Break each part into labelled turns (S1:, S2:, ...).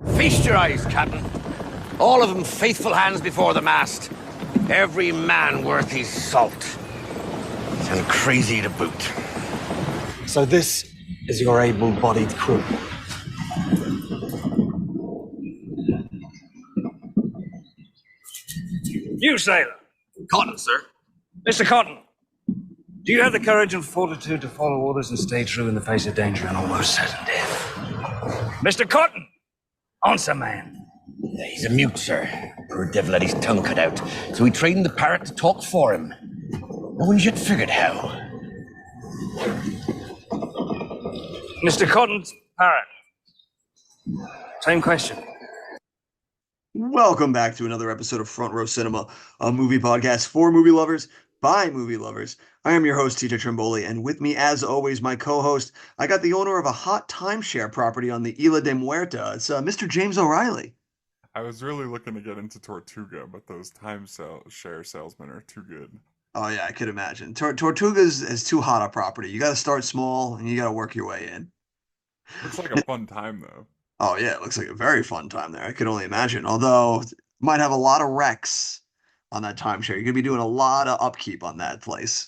S1: Feast your eyes, Captain. All of them faithful hands before the mast. Every man worth his salt. And crazy to boot.
S2: So this is your able-bodied crew.
S3: You, sailor.
S1: Cotton, sir.
S3: Mr. Cotton, do you have the courage and fortitude to follow orders and stay true in the face of danger and almost certain death? Mr. Cotton, answer, man.
S1: Yeah, he's a mute, sir. Poor devil had his tongue cut out, so he trained the parrot to talk for him. No one's yet figured how.
S3: Mr. Cotton's parrot. Same question.
S4: Welcome back to another episode of Front Row Cinema, a movie podcast for movie lovers by movie lovers. I am your host, TJ Trimboli, and with me, as always, my co-host, I got the owner of a hot timeshare property on the Isla de Muerta. It's Mr. James O'Reilly.
S5: I was really looking to get into Tortuga, but those share salesmen are too good.
S4: Oh yeah, I could imagine. Tortuga is too hot a property. You got to start small, and you got to work your way in.
S5: Looks like a fun time, though.
S4: Oh yeah, it looks like a very fun time there. I could only imagine. Although, might have a lot of wrecks on that timeshare. You're gonna be doing a lot of upkeep on that place.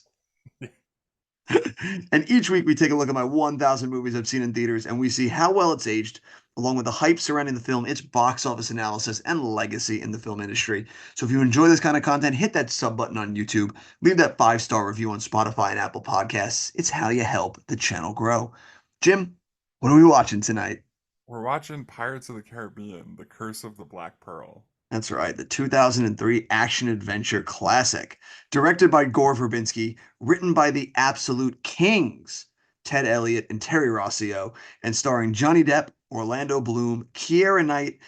S4: And each week we take a look at my 1,000 movies I've seen in theaters, and we see how well it's aged, along with the hype surrounding the film, its box office analysis, and legacy in the film industry. So if you enjoy this kind of content, hit that sub button on YouTube, leave that 5-star review on Spotify and Apple Podcasts. It's how you help the channel grow. Jim, what are we watching tonight?
S5: We're watching Pirates of the Caribbean, The Curse of the Black Pearl.
S4: That's right, the 2003 action-adventure classic. Directed by Gore Verbinski, written by the absolute kings, Ted Elliott and Terry Rossio, and starring Johnny Depp, Orlando Bloom, Keira Knightley,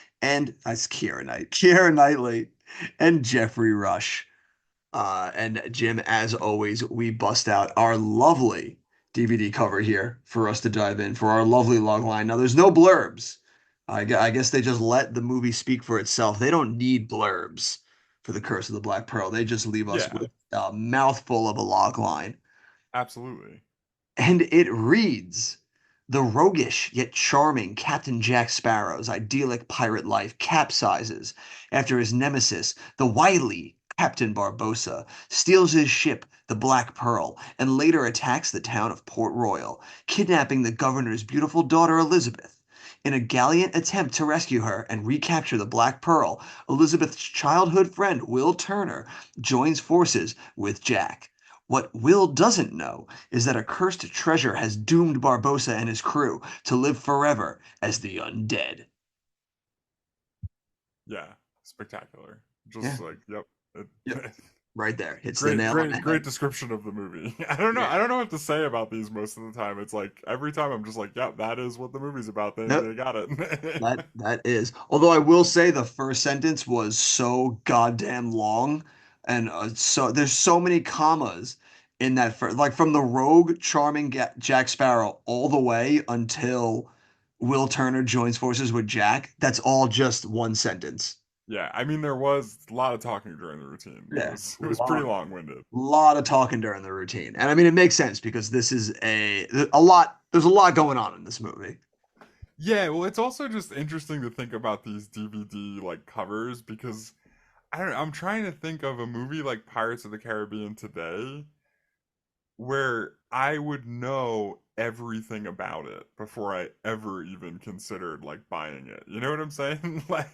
S4: and Jeffrey Rush. And Jim, as always, we bust out our lovely DVD cover here for us to dive in for our lovely logline. Now, there's no blurbs. I guess they just let the movie speak for itself. They don't need blurbs for The Curse of the Black Pearl. They just leave us with a mouthful of a log line.
S5: Absolutely.
S4: And it reads, the roguish yet charming Captain Jack Sparrow's idyllic pirate life capsizes after his nemesis, the wily Captain Barbossa, steals his ship, the Black Pearl, and later attacks the town of Port Royal, kidnapping the governor's beautiful daughter Elizabeth. In a gallant attempt to rescue her and recapture the Black Pearl, Elizabeth's childhood friend Will Turner joins forces with Jack. What Will doesn't know is that a cursed treasure has doomed Barbossa and his crew to live forever as the undead.
S5: Yeah, spectacular. Just yep.
S4: Right there. Hits the nail on the head.
S5: Great description of the movie. I don't know. Yeah. I don't know what to say about these most of the time. It's like every time I'm just like, yeah, that is what the movie's about. They got it.
S4: that is. Although I will say the first sentence was so goddamn long, and so there's so many commas in that like from the rogue, charming Jack Sparrow all the way until Will Turner joins forces with Jack. That's all just one sentence.
S5: Yeah, I mean, there was a lot of talking during the routine.
S4: Yeah,
S5: it was pretty long-winded.
S4: A lot of talking during the routine. And I mean, it makes sense because this is there's a lot going on in this movie.
S5: Yeah, well, it's also just interesting to think about these DVD like covers because I don't know, I'm trying to think of a movie like Pirates of the Caribbean today where I would know everything about it before I ever even considered like buying it. You know what I'm saying? I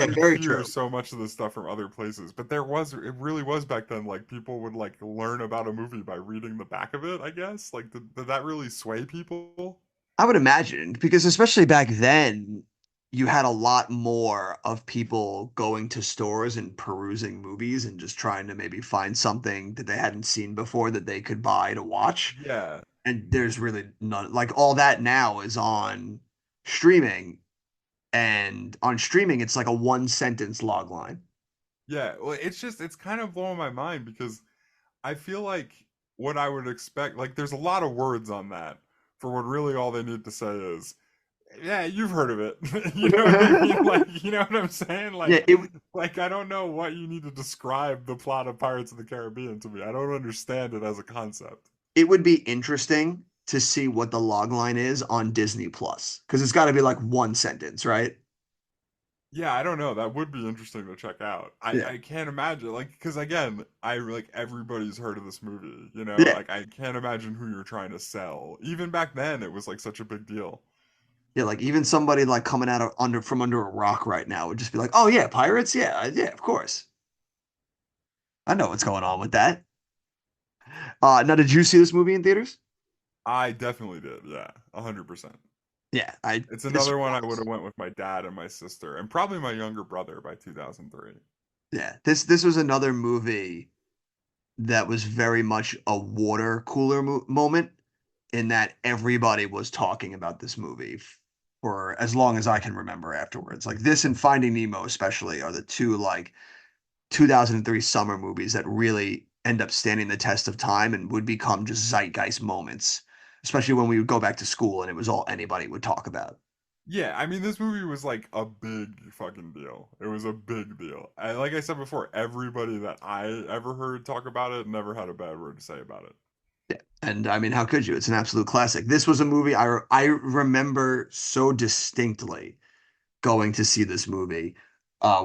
S4: very
S5: hear
S4: true.
S5: so much of this stuff from other places, but it really was back then. Like people would like learn about a movie by reading the back of it. I guess did that really sway people?
S4: I would imagine because especially back then, you had a lot more of people going to stores and perusing movies and just trying to maybe find something that they hadn't seen before that they could buy to watch.
S5: Yeah,
S4: and there's really none like all that now is on streaming. And on streaming, it's like a one sentence log line.
S5: Yeah, well, it's kind of blowing my mind because I feel like what I would expect, like there's a lot of words on that for what really all they need to say is, yeah, you've heard of it. You know what I mean? Like, you know what I'm saying? Like, like I don't know what you need to describe the plot of Pirates of the Caribbean to me. I don't understand it as a concept.
S4: It would be interesting to see what the log line is on Disney Plus because it's got to be like one sentence, right?
S5: Yeah, I don't know. That would be interesting to check out.
S4: Yeah.
S5: I can't imagine, like, because again, I like everybody's heard of this movie, you know?
S4: Yeah.
S5: Like, I can't imagine who you're trying to sell. Even back then, it was like such a big deal.
S4: Yeah, like even somebody like coming out of under a rock right now would just be like, "Oh yeah, pirates? Yeah, yeah, of course. I know what's going on with that." Now did you see this movie in theaters?
S5: I definitely did, yeah, 100%.
S4: Yeah, I
S5: It's
S4: this
S5: another one I would
S4: was
S5: have went with my dad and my sister, and probably my younger brother by 2003.
S4: yeah, this was another movie that was very much a water cooler moment in that everybody was talking about this movie for as long as I can remember afterwards. Like this and Finding Nemo especially are the two like 2003 summer movies that really end up standing the test of time and would become just zeitgeist moments, especially when we would go back to school and it was all anybody would talk about.
S5: Yeah, I mean, this movie was like a big fucking deal. It was a big deal. Like I said before, everybody that I ever heard talk about it never had a bad word to say about it.
S4: Yeah. And I mean, how could you? It's an absolute classic. This was a movie I remember so distinctly going to see this movie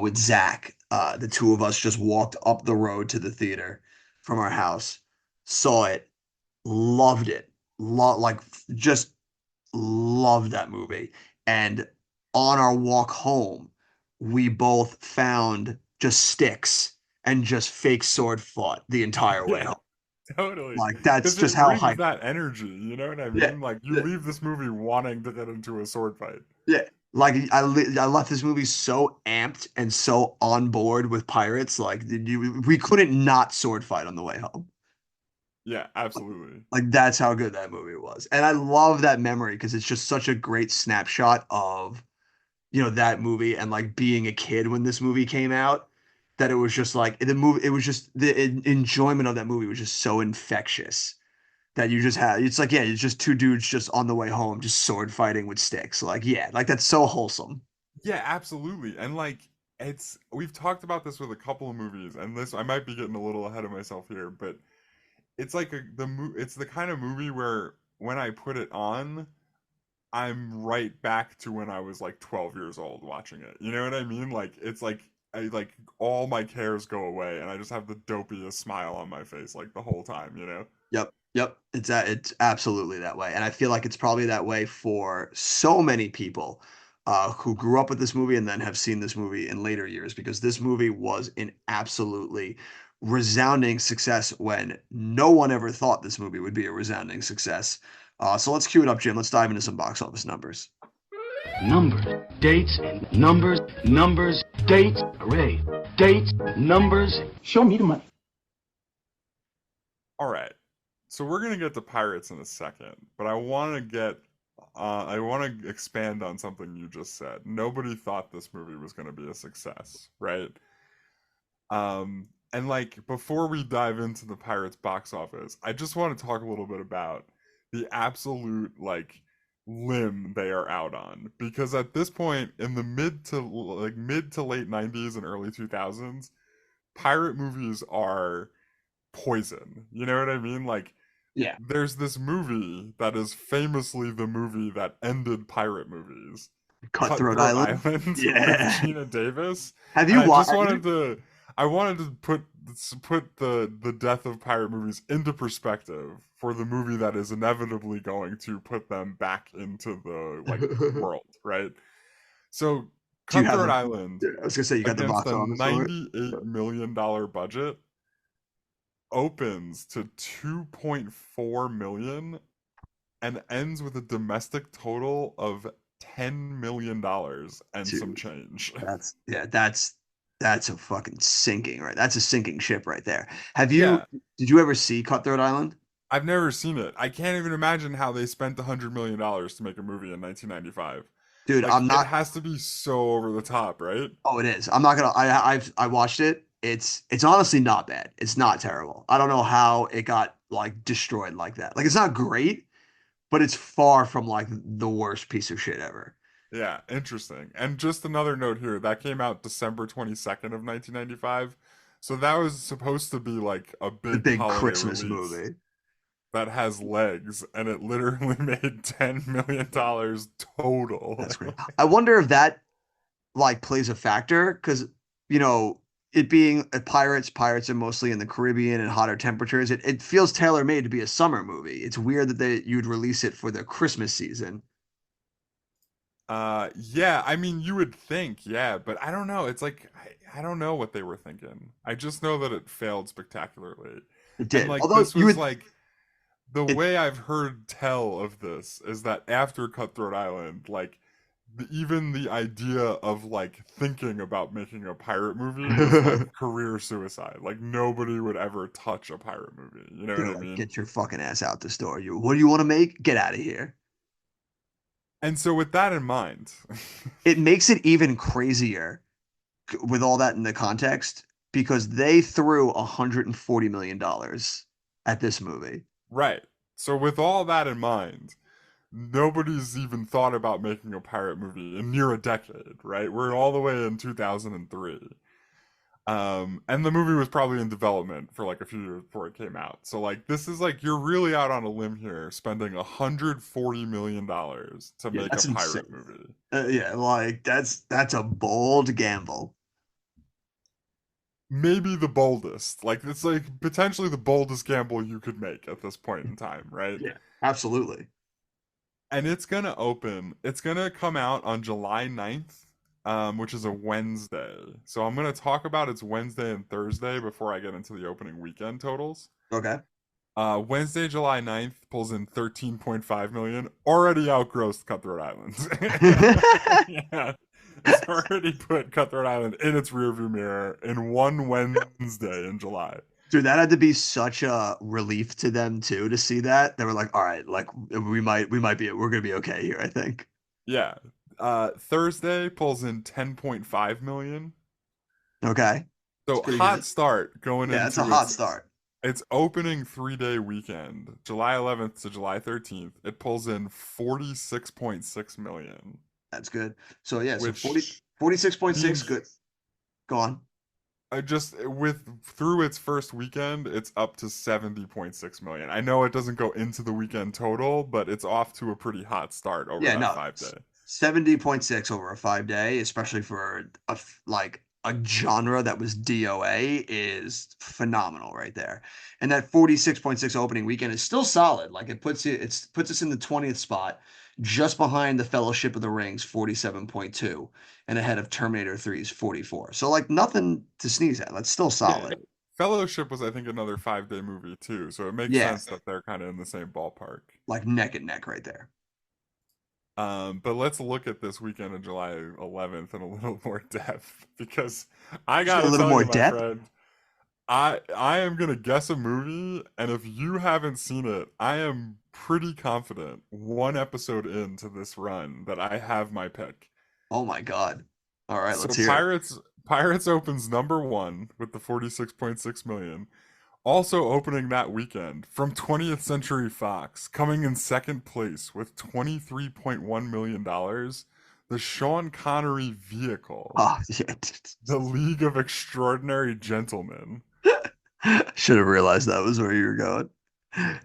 S4: with Zach. The two of us just walked up the road to the theater from our house, saw it, loved it, like just loved that movie. And on our walk home, we both found just sticks and just fake sword fought the entire way
S5: Yeah,
S4: home.
S5: totally.
S4: Like that's
S5: Because it
S4: just how
S5: brings
S4: hype.
S5: that energy, you know what I
S4: Yeah,
S5: mean? Like, you
S4: yeah,
S5: leave this movie wanting to get into a sword fight.
S4: yeah. Like I left this movie so amped and so on board with pirates. Like we couldn't not sword fight on the way home.
S5: Yeah, absolutely.
S4: Like that's how good that movie was. And I love that memory because it's just such a great snapshot of that movie and like being a kid when this movie came out that it was just like the movie it was just the enjoyment of that movie was just so infectious that you just had it's like yeah it's just two dudes just on the way home just sword fighting with sticks like yeah like that's so wholesome.
S5: Yeah, absolutely. And like, we've talked about this with a couple of movies, and this, I might be getting a little ahead of myself here, but it's like it's the kind of movie where when I put it on, I'm right back to when I was like 12 years old watching it. You know what I mean? Like it's like I like all my cares go away and I just have the dopiest smile on my face like the whole time, you know?
S4: Yep, it's absolutely that way and I feel like it's probably that way for so many people who grew up with this movie and then have seen this movie in later years because this movie was an absolutely resounding success when no one ever thought this movie would be a resounding success. So let's cue it up, Jim. Let's dive into some box office numbers.
S6: Numbers, dates, numbers, numbers, dates, array, dates, numbers. Show me the money.
S5: All right. So we're going to get to Pirates in a second, but I want to expand on something you just said. Nobody thought this movie was going to be a success, right? And like before we dive into the Pirates box office, I just want to talk a little bit about the absolute like limb they are out on because at this point in the mid to late 90s and early 2000s, pirate movies are poison. You know what I mean? Like
S4: Yeah.
S5: there's this movie that is famously the movie that ended pirate movies.
S4: Cutthroat
S5: Cutthroat
S4: Island.
S5: Island with
S4: Yeah.
S5: Gina Davis.
S4: Have
S5: And
S4: you
S5: I
S4: watched?
S5: just wanted to I wanted to put the death of pirate movies into perspective for the movie that is inevitably going to put them back into the like world, right? So
S4: Do you have
S5: Cutthroat
S4: the?
S5: Island
S4: I was gonna say you got the
S5: against
S4: box
S5: a
S4: office for it.
S5: $98 million budget opens to 2.4 million and ends with a domestic total of $10 million and some
S4: Dude,
S5: change.
S4: that's a fucking sinking right. That's a sinking ship right there.
S5: Yeah,
S4: Did you ever see Cutthroat Island?
S5: I've never seen it. I can't even imagine how they spent $100 million to make a movie in 1995.
S4: Dude,
S5: Like
S4: I'm
S5: it
S4: not.
S5: has to be so over the top, right?
S4: Oh, it is. I'm not gonna. I watched it. It's honestly not bad. It's not terrible. I don't know how it got like destroyed like that. Like it's not great, but it's far from like the worst piece of shit ever.
S5: Yeah, interesting. And just another note here, that came out December 22nd of 1995. So that was supposed to be like a
S4: The
S5: big
S4: big
S5: holiday
S4: Christmas
S5: release.
S4: movie.
S5: that has legs, and it literally made $10 million total.
S4: That's great. I wonder if that like plays a factor because you know it being pirates are mostly in the Caribbean and hotter temperatures. It feels tailor made to be a summer movie. It's weird that you'd release it for the Christmas season.
S5: Yeah, I mean, you would think, yeah, but I don't know. It's like I don't know what they were thinking. I just know that it failed spectacularly.
S4: It
S5: And
S4: did.
S5: like
S4: Although
S5: this
S4: you
S5: was
S4: would
S5: like the
S4: it
S5: way I've heard tell of this is that after Cutthroat Island, like even the idea of like thinking about making a pirate movie was like career suicide. Like nobody would ever touch a pirate movie. You know what
S4: they're
S5: I
S4: like,
S5: mean?
S4: get your fucking ass out the store. You what do you want to make? Get out of here.
S5: And so with that in mind,
S4: It makes it even crazier with all that in the context because they threw $140 million at this movie.
S5: right. So with all that in mind, nobody's even thought about making a pirate movie in near a decade, right? We're all the way in 2003. And the movie was probably in development for like a few years before it came out. So like this is like you're really out on a limb here, spending $140 million to
S4: Yeah,
S5: make a
S4: that's insane.
S5: pirate movie.
S4: Yeah, like that's a bold gamble.
S5: Maybe the boldest. Like it's like potentially the boldest gamble you could make at this point in time, right?
S4: Yeah, absolutely.
S5: And it's gonna open. It's gonna come out on July 9th, which is a Wednesday. So I'm gonna talk about its Wednesday and Thursday before I get into the opening weekend totals.
S4: Okay.
S5: Wednesday, July 9th pulls in 13.5 million, already outgrossed Cutthroat Island. Yeah. It's already put Cutthroat Island in its rearview mirror in one Wednesday in July.
S4: Dude, that had to be such a relief to them too to see that. They were like, "All right, like we're gonna be okay here, I think."
S5: Yeah. Thursday pulls in 10.5 million.
S4: Okay. It's
S5: So
S4: pretty
S5: hot
S4: good.
S5: start going
S4: Yeah, it's a
S5: into
S4: hot start.
S5: its opening 3-day weekend, July 11th to July 13th. It pulls in 46.6 million,
S4: That's good. So yeah, so
S5: which
S4: 46.6,
S5: means
S4: good. Go on.
S5: just with through its first weekend, it's up to 70.6 million. I know it doesn't go into the weekend total, but it's off to a pretty hot start over
S4: Yeah,
S5: that
S4: no.
S5: 5 day.
S4: 70.6 over a 5 day, especially for like a genre that was DOA is phenomenal right there. And that 46.6 opening weekend is still solid. Like it puts us in the 20th spot, just behind the Fellowship of the Rings 47.2 and ahead of Terminator 3's 44. So like nothing to sneeze at. That's still
S5: Yeah.
S4: solid.
S5: Fellowship was, I think, another 5 day movie too, so it makes
S4: Yeah,
S5: sense that they're kind of in the same ballpark.
S4: like neck and neck right there.
S5: But let's look at this weekend of July 11th in a little more depth because I
S4: Just a
S5: gotta
S4: little
S5: tell
S4: more
S5: you, my
S4: depth.
S5: friend, I am gonna guess a movie, and if you haven't seen it, I am pretty confident one episode into this run that I have my pick.
S4: Oh my God. All right,
S5: So
S4: let's hear it.
S5: Pirates opens number one with the 46.6 million. Also opening that weekend from 20th Century Fox, coming in second place with $23.1 million, the Sean Connery vehicle,
S4: Oh, yeah.
S5: The League of Extraordinary Gentlemen.
S4: Should have realized that was where you were going.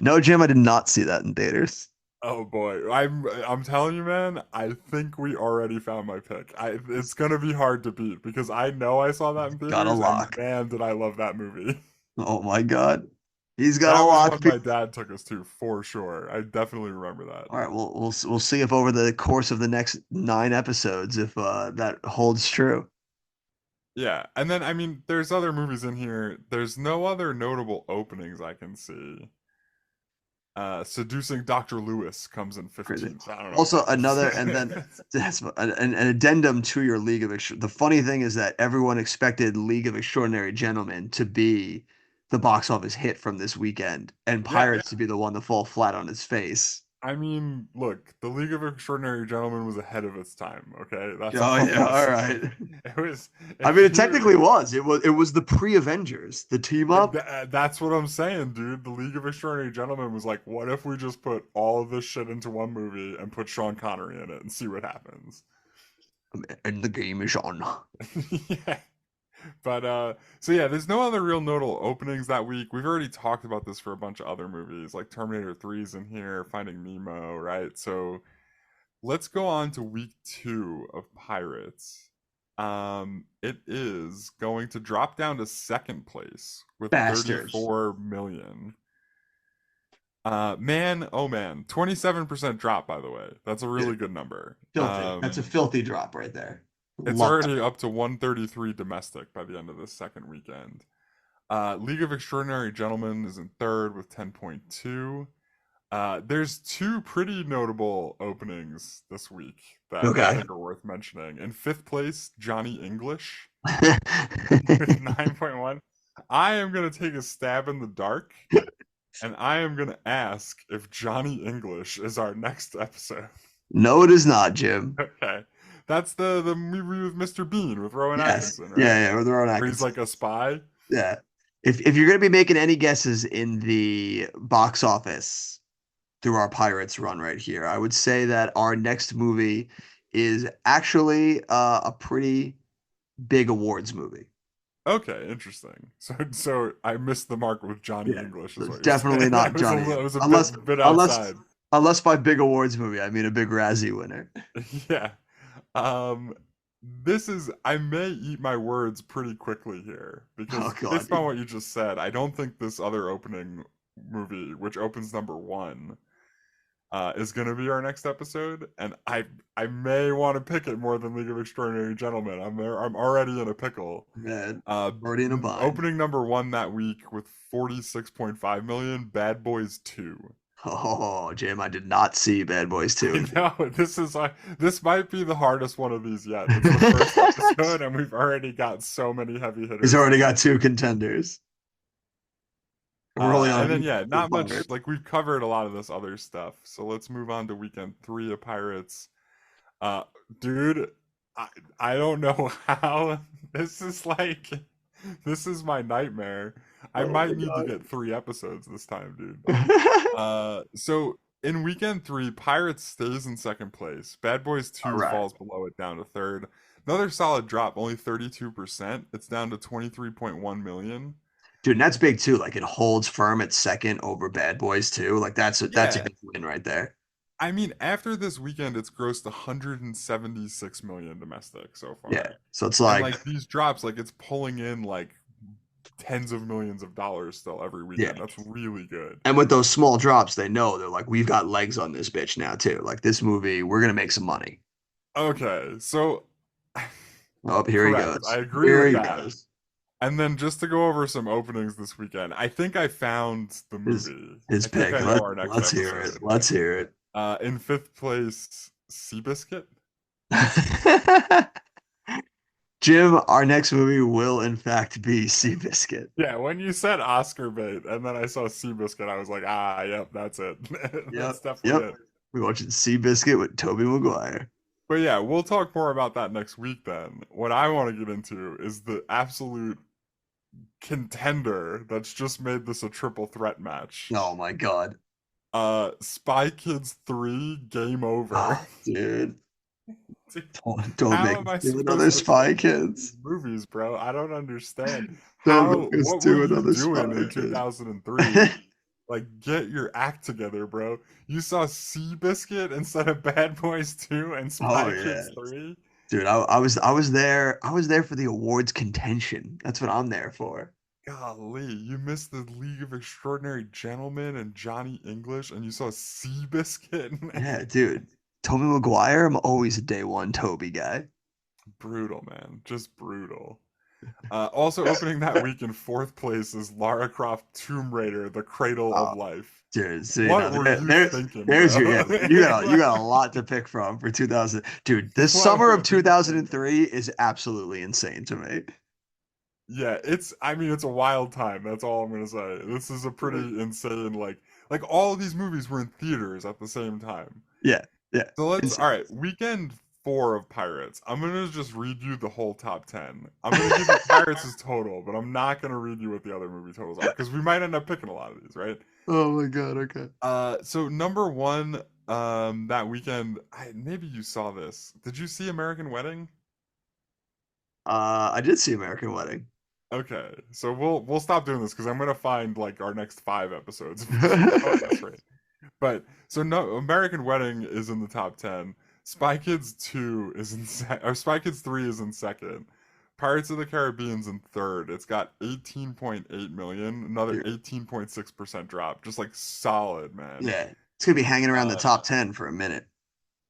S4: No, Jim, I did not see that in theaters.
S5: Oh boy, I'm telling you, man, I think we already found my pick. It's gonna be hard to beat because I know I saw that in
S4: Got a
S5: theaters, and
S4: lock.
S5: man, did I love that movie.
S4: Oh my God. He's got a
S5: That was
S4: lock.
S5: what my dad took us to for sure. I definitely remember that.
S4: All right, we'll see if over the course of the next 9 episodes if that holds true.
S5: Yeah, and then I mean, there's other movies in here. There's no other notable openings I can see. Seducing Dr. Lewis comes in
S4: Crazy.
S5: 15th. I don't know.
S4: Also, another, and then that's an addendum to your League of The funny thing is that everyone expected League of Extraordinary Gentlemen to be the box office hit from this weekend, and
S5: Yeah,
S4: Pirates to be the one to fall flat on its face.
S5: I mean, look, the League of Extraordinary Gentlemen was ahead of its time. Okay, that's
S4: Oh
S5: all I'm
S4: yeah,
S5: gonna
S4: all
S5: say.
S4: right.
S5: It was.
S4: I
S5: If
S4: mean, it
S5: you,
S4: technically was. It was the pre-Avengers, the team up.
S5: that's what I'm saying, dude. The League of Extraordinary Gentlemen was like, what if we just put all of this shit into one movie and put Sean Connery in it and see what happens?
S4: And the game is on.
S5: Yeah. But so yeah, there's no other real notable openings that week. We've already talked about this for a bunch of other movies, like Terminator 3's in here, Finding Nemo, right? So let's go on to week 2 of Pirates. It is going to drop down to second place with
S4: Bastards.
S5: 34 million. Man, oh man, 27% drop, by the way. That's a really good number.
S4: Filthy. That's a filthy drop right there.
S5: It's
S4: Love
S5: already
S4: that.
S5: up to 133 domestic by the end of this second weekend. League of Extraordinary Gentlemen is in third with 10.2. There's 2 pretty notable openings this week that I think are worth mentioning. In 5th place, Johnny English with 9.1. I am going to take a stab in the dark, and I am going to ask if Johnny English is our next episode.
S4: No, it is not, Jim.
S5: Okay. That's the movie with Mr. Bean with Rowan
S4: Yes.
S5: Atkinson, right?
S4: Yeah, with Rowan
S5: Where
S4: Atkinson.
S5: he's like a spy.
S4: Yeah. If you're gonna be making any guesses in the box office through our Pirates run right here, I would say that our next movie is actually a pretty big awards movie.
S5: Okay, interesting. So I missed the mark with Johnny English. Is what
S4: Definitely
S5: you're
S4: not
S5: saying.
S4: Johnny.
S5: It was a bit outside.
S4: Unless by big awards movie, I mean a big Razzie winner.
S5: Yeah. This is, I may eat my words pretty quickly here because based on what you just said, I don't think this other opening movie, which opens number 1, is going to be our next episode, and I may want to pick it more than League of Extraordinary Gentlemen. I'm already in a pickle.
S4: Man, already in a bind.
S5: Opening number 1 that week with 46.5 million, Bad Boys 2.
S4: Oh, Jim, I did not see Bad Boys 2.
S5: No, this might be the hardest one of these yet. It's the first episode, and we've already got so many heavy hitters.
S4: He's already got 2 contenders.
S5: And then not much. Like we've covered a lot of this other stuff. So let's move on to weekend 3 of Pirates. Dude, I don't know how this is my nightmare. I might need to get 3 episodes this time, dude. So in weekend 3, Pirates stays in second place. Bad Boys 2 falls below it down to third. Another solid drop, only 32%. It's down to 23.1 million.
S4: Dude, and that's big too. Like it holds firm at second over Bad Boys 2. Like that's a big win right there.
S5: I mean, after this weekend, it's grossed 176 million domestic so far.
S4: Yeah, so it's like
S5: these drops, like it's pulling in like tens of millions of dollars still every weekend. That's really good.
S4: And with those small drops, they know they're like, we've got legs on this bitch now too. Like this movie, we're gonna make some money.
S5: Okay, so
S4: here he goes.
S5: I agree with that. And then just to go over some openings this weekend, I think I found the movie.
S4: His pick. Let's hear it. Let's hear it.
S5: In 5th place, Seabiscuit.
S4: Jim, our next movie will in fact be Seabiscuit.
S5: Yeah, when you said Oscar bait and then I saw Seabiscuit, I was like, yep, that's it. That's definitely it.
S4: We're watching Seabiscuit with Tobey Maguire.
S5: But yeah, we'll talk more about that next week then. What I want to get into is the absolute contender that's just made this a triple threat match.
S4: Oh my god.
S5: Spy Kids 3 Game Over.
S4: Oh, dude. Don't make me do another Spy Kids
S5: movies, bro. I don't understand.
S4: What were you
S5: doing in 2003? Like, get your act together, bro. You saw Seabiscuit instead of Bad Boys 2 and Spy Kids 3?
S4: Dude, I was there for the awards contention. That's what I'm there for.
S5: Golly, you missed the League of Extraordinary Gentlemen and Johnny English, and you saw Seabiscuit?
S4: Yeah, dude. Tobey Maguire, I'm always a day one Toby guy.
S5: Brutal, man. Just brutal. Also opening that week in 4th place is Lara Croft Tomb Raider, The Cradle of Life.
S4: Dude, see,
S5: what were you thinking?
S4: There's you got a lot to pick from for 2000. Dude, this summer of 2003 is absolutely insane to me.
S5: Yeah, it's a wild time. That's all I'm gonna say. This is a pretty insane, like all of these movies were in theaters at the same time.
S4: Yeah.
S5: So all right, weekend 4 of Pirates. I'm gonna just read you the whole top 10. I'm gonna give you Pirates' total, but I'm not gonna read you what the other movie totals are because we might end up picking a lot of these, right?
S4: Oh my god, okay.
S5: So number 1, that weekend, maybe you saw this. Did you see American Wedding?
S4: I did see American Wedding.
S5: Okay, so we'll stop doing this because I'm gonna find like our next 5 episodes if we keep going this rate. But so no, American Wedding is in the top 10. Spy Kids 2 is in or Spy Kids 3 is in second. Pirates of the Caribbean's in third. It's got 18.8 million, another 18.6% drop. Just like solid, man.
S4: Yeah, it's gonna be hanging around the
S5: Uh,
S4: top 10 for a minute.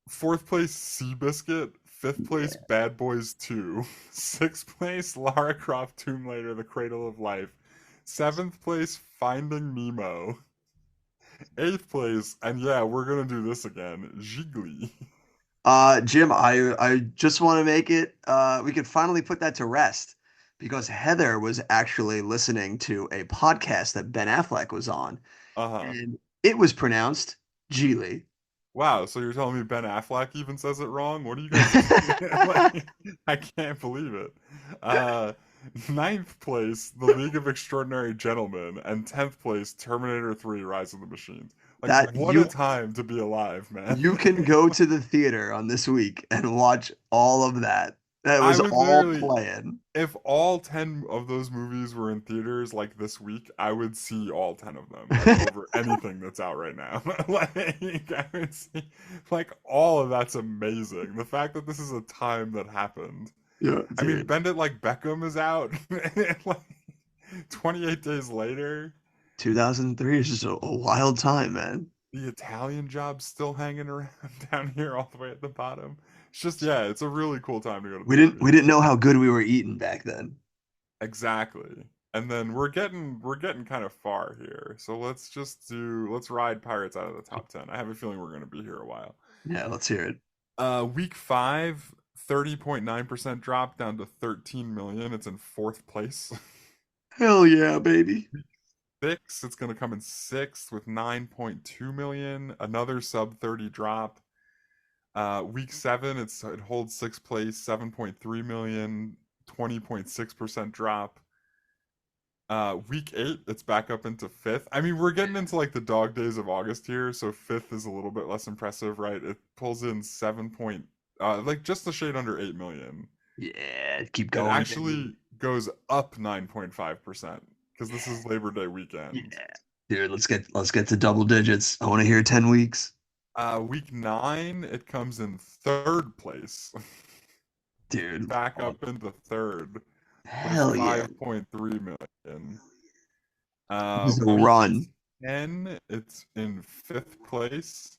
S5: Fourth place, Seabiscuit. Fifth place, Bad Boys 2. Sixth place, Lara Croft Tomb Raider, The Cradle of Life. Seventh place, Finding Nemo. Eighth place, and yeah, we're gonna do this again, Jiggly.
S4: Jim, I just want to make it we could finally put that to rest because Heather was actually listening to a podcast that Ben Affleck was on,
S5: Uh-huh.
S4: and it was pronounced Geely.
S5: Wow, so you're telling me Ben Affleck even says it wrong? What are you guys like, I can't believe it. Ninth place, The League of Extraordinary Gentlemen, and 10th place, Terminator 3, Rise of the Machines. Like,
S4: That
S5: what a time to be alive, man.
S4: You can go to the theater on this week and watch all of that. That
S5: I
S4: was
S5: would
S4: all
S5: literally,
S4: playing.
S5: if all 10 of those movies were in theaters like this week, I would see all 10 of them like, over anything that's out right now. Like, I would see, like, all of that's amazing. The fact that this is a time that happened.
S4: Yeah,
S5: I mean,
S4: dude.
S5: Bend It Like Beckham is out like 28 days later.
S4: 2003 is just a wild time, man.
S5: The Italian Job's still hanging around down here all the way at the bottom. It's just, yeah, it's a really cool time to go to the
S4: We
S5: movies.
S4: didn't know how good we were eating back then.
S5: Exactly. And then we're getting kind of far here. So let's ride Pirates out of the top 10. I have a feeling we're going to be here a while.
S4: Yeah, let's hear it.
S5: Week 5, 30.9% drop down to 13 million. It's in 4th place.
S4: Hell yeah, baby.
S5: 6, it's going to come in 6th with 9.2 million. Another sub 30 drop. Week 7, it holds 6th place, 7.3 million, 20.6% drop. Week 8, it's back up into 5th. I mean, we're getting into like the dog days of August here, so 5th is a little bit less impressive, right? It pulls in like just a shade under 8 million.
S4: Yeah, keep
S5: It
S4: going.
S5: actually goes up 9.5% because this is Labor Day weekend.
S4: Yeah. Dude, let's get to double digits. I want to hear 10 weeks.
S5: Week 9, it comes in 3rd place.
S4: Dude.
S5: Back up into 3rd.
S4: Hell yeah.
S5: 5.3 million.
S4: This is a
S5: Week
S4: run.
S5: 10, it's in 5th place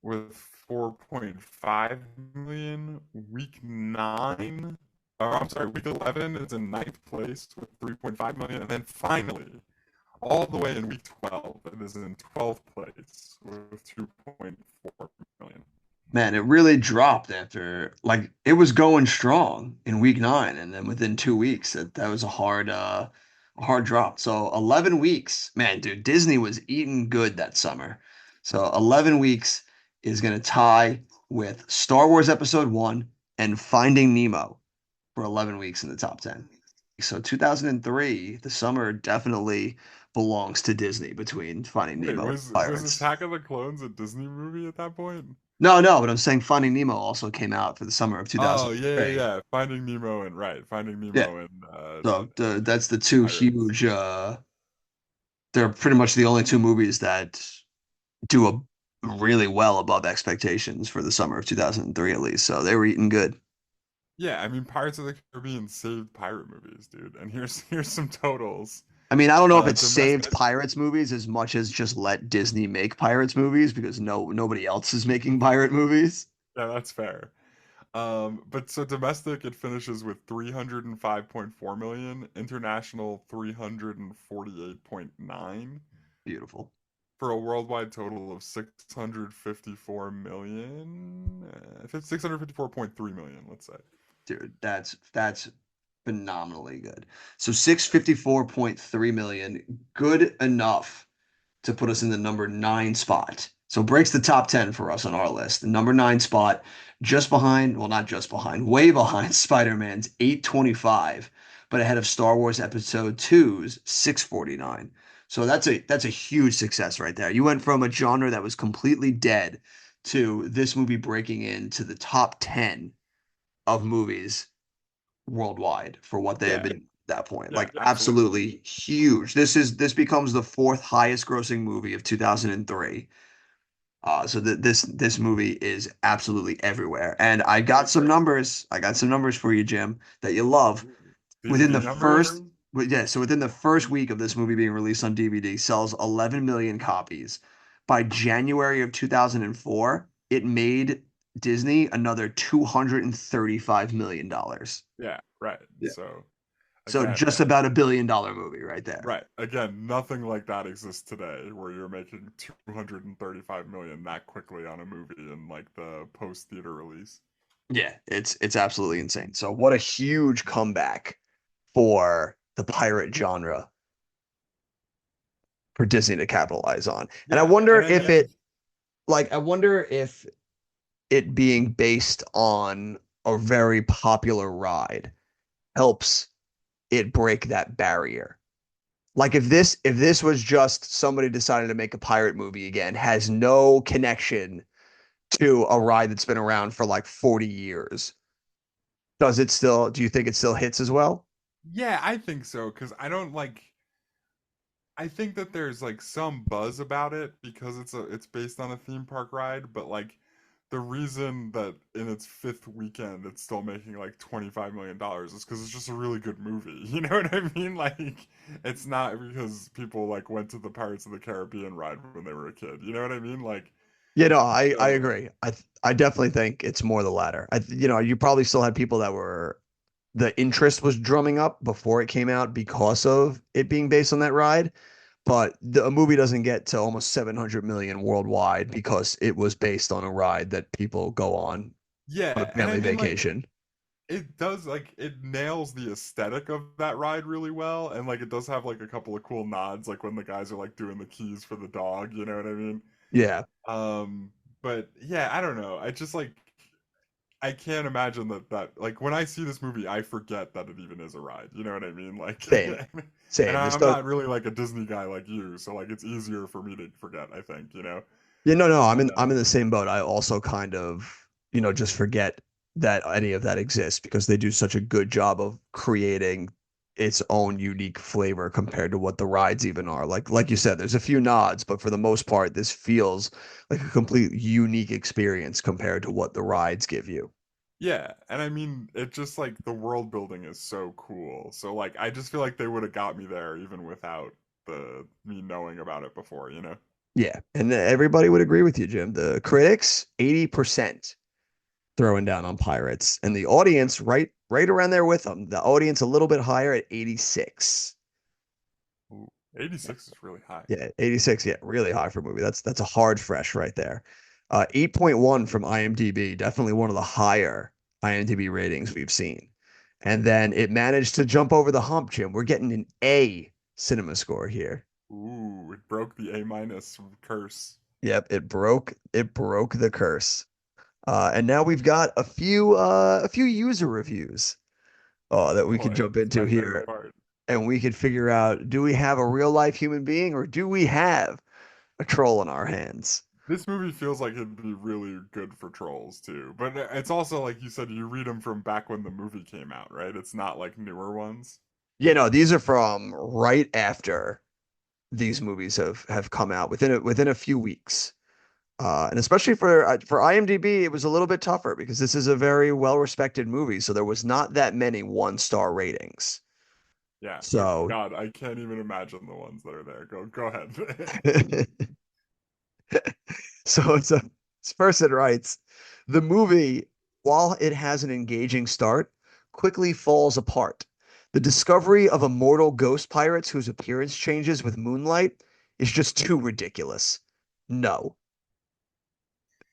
S5: with 4.5 million. Week 9, week 11 is in 9th place with 3.5 million. And then finally, all the way in week 12, it is in 12th place with 2.4 million.
S4: Man, it really dropped after like it was going strong in week 9, and then within 2 weeks that was a hard drop. So 11 weeks, man, dude, Disney was eating good that summer. So 11 weeks is gonna tie with Star Wars Episode 1 and Finding Nemo for 11 weeks in the top 10. So 2003, the summer definitely belongs to Disney between Finding
S5: Wait,
S4: Nemo and
S5: was
S4: Pirates.
S5: Attack of the Clones a Disney movie at that point?
S4: No, but I'm saying Finding Nemo also came out for the summer of
S5: Oh
S4: 2003.
S5: yeah. Finding Nemo
S4: Yeah.
S5: and
S4: So that's the two
S5: Pirates.
S4: huge. They're pretty much the only two movies that do a really well above expectations for the summer of 2003, at least. So they were eating good.
S5: Yeah, I mean Pirates of the Caribbean saved pirate movies, dude. And here's some totals.
S4: I mean, I don't know if it saved
S5: Domestic.
S4: Pirates movies as much as just let Disney make Pirates movies because nobody else is making pirate movies.
S5: Yeah, that's fair. But so domestic, it finishes with 305.4 million, international 348.9
S4: Beautiful.
S5: for a worldwide total of 654 million, 654.3 million, let's say.
S4: Dude, that's phenomenally good. So 654.3 million, good enough to put us in the number 9 spot. So breaks the top 10 for us on our list. The number 9 spot, just behind, well, not just behind, way behind Spider-Man's 825, but ahead of Star Wars Episode 2's 649. So that's a huge success right there. You went from a genre that was completely dead to this movie breaking into the top 10 of movies worldwide for what they have been at that point.
S5: Yeah,
S4: Like absolutely huge. This becomes the fourth highest grossing movie of 2003. So this movie is absolutely everywhere. And I got some numbers. I got some numbers for you, Jim, that you love. Within the
S5: DVD numbers.
S4: so within the first week of this movie being released on DVD, sells 11 million copies. By January of 2004, it made Disney another $235 million.
S5: Yeah, right.
S4: Yeah.
S5: So
S4: So
S5: again,
S4: just about $1 billion movie right there.
S5: right. Again, nothing like that exists today where you're making 235 million that quickly on a movie in like the post theater release.
S4: Yeah, it's absolutely insane. So what a huge comeback for the pirate genre for Disney to capitalize on. And I
S5: Yeah,
S4: wonder
S5: and I
S4: if
S5: mean,
S4: I wonder if it being based on a very popular ride helps it break that barrier. Like if this was just somebody decided to make a pirate movie again, has no connection to a ride that's been around for like 40 years. Do you think it still hits as well?
S5: yeah, I think so because I think that there's like some buzz about it because it's based on a theme park ride, but like the reason that in its fifth weekend it's still making like $25 million is because it's just a really good movie. You know what I mean? Like it's not because people like went to the Pirates of the Caribbean ride when they were a kid. You know what I mean? Like
S4: I
S5: so
S4: agree. I definitely think it's more the latter. You probably still had people that were the interest was drumming up before it came out because of it being based on that ride. But a movie doesn't get to almost 700 million worldwide because it was based on a ride that people go on a
S5: yeah, and I
S4: family
S5: mean like
S4: vacation.
S5: it does like it nails the aesthetic of that ride really well, and like it does have like a couple of cool nods, like when the guys are like doing the keys for the dog. You know what I mean?
S4: Yeah,
S5: Um, but yeah, I don't know. I just like I can't imagine that like when I see this movie, I forget that it even is a ride. You know what I mean? Like,
S4: same,
S5: and
S4: same. This
S5: I'm
S4: does.
S5: not really like a Disney guy like you, so like it's easier for me to forget. I think, you know.
S4: Yeah, no, no. I'm in
S5: Um,
S4: the same boat. I also kind of just forget that any of that exists because they do such a good job of creating its own unique flavor compared to what the rides even are. Like you said, there's a few nods, but for the most part, this feels like a complete unique experience compared to what the rides give you.
S5: yeah, and I mean, it just like the world building is so cool. So like, I just feel like they would have got me there even without the me knowing about it before. You know.
S4: Yeah, and everybody would agree with you, Jim. The critics, 80% throwing down on Pirates, and the audience right around there with them. The audience a little bit higher at 86.
S5: Ooh, 86 is really high.
S4: Yeah, 86. Yeah, really high for a movie. That's a hard fresh right there. 8.1 from IMDb, definitely one of the higher IMDb ratings we've seen. And then it managed to jump over the hump, Jim. We're getting an A cinema score here.
S5: Ooh, it broke the A minus curse.
S4: Yep, it broke the curse. And now we've got a few user reviews that we could
S5: Boy,
S4: jump
S5: it's
S4: into
S5: my favorite
S4: here,
S5: part.
S4: and we could figure out, do we have a real life human being or do we have a troll in our hands?
S5: This movie feels like it'd be really good for trolls too, but it's also like you said, you read them from back when the movie came out, right? It's not like newer ones.
S4: These are from right after these movies have come out within a few weeks. And especially for IMDb, it was a little bit tougher because this is a very well-respected movie, so there was not that many one-star ratings.
S5: Yeah,
S4: So,
S5: God, I can't even imagine the ones that are there. Go ahead.
S4: so this person writes, the movie, while it has an engaging start, quickly falls apart. The discovery of immortal ghost pirates whose appearance changes with moonlight is just too ridiculous. No,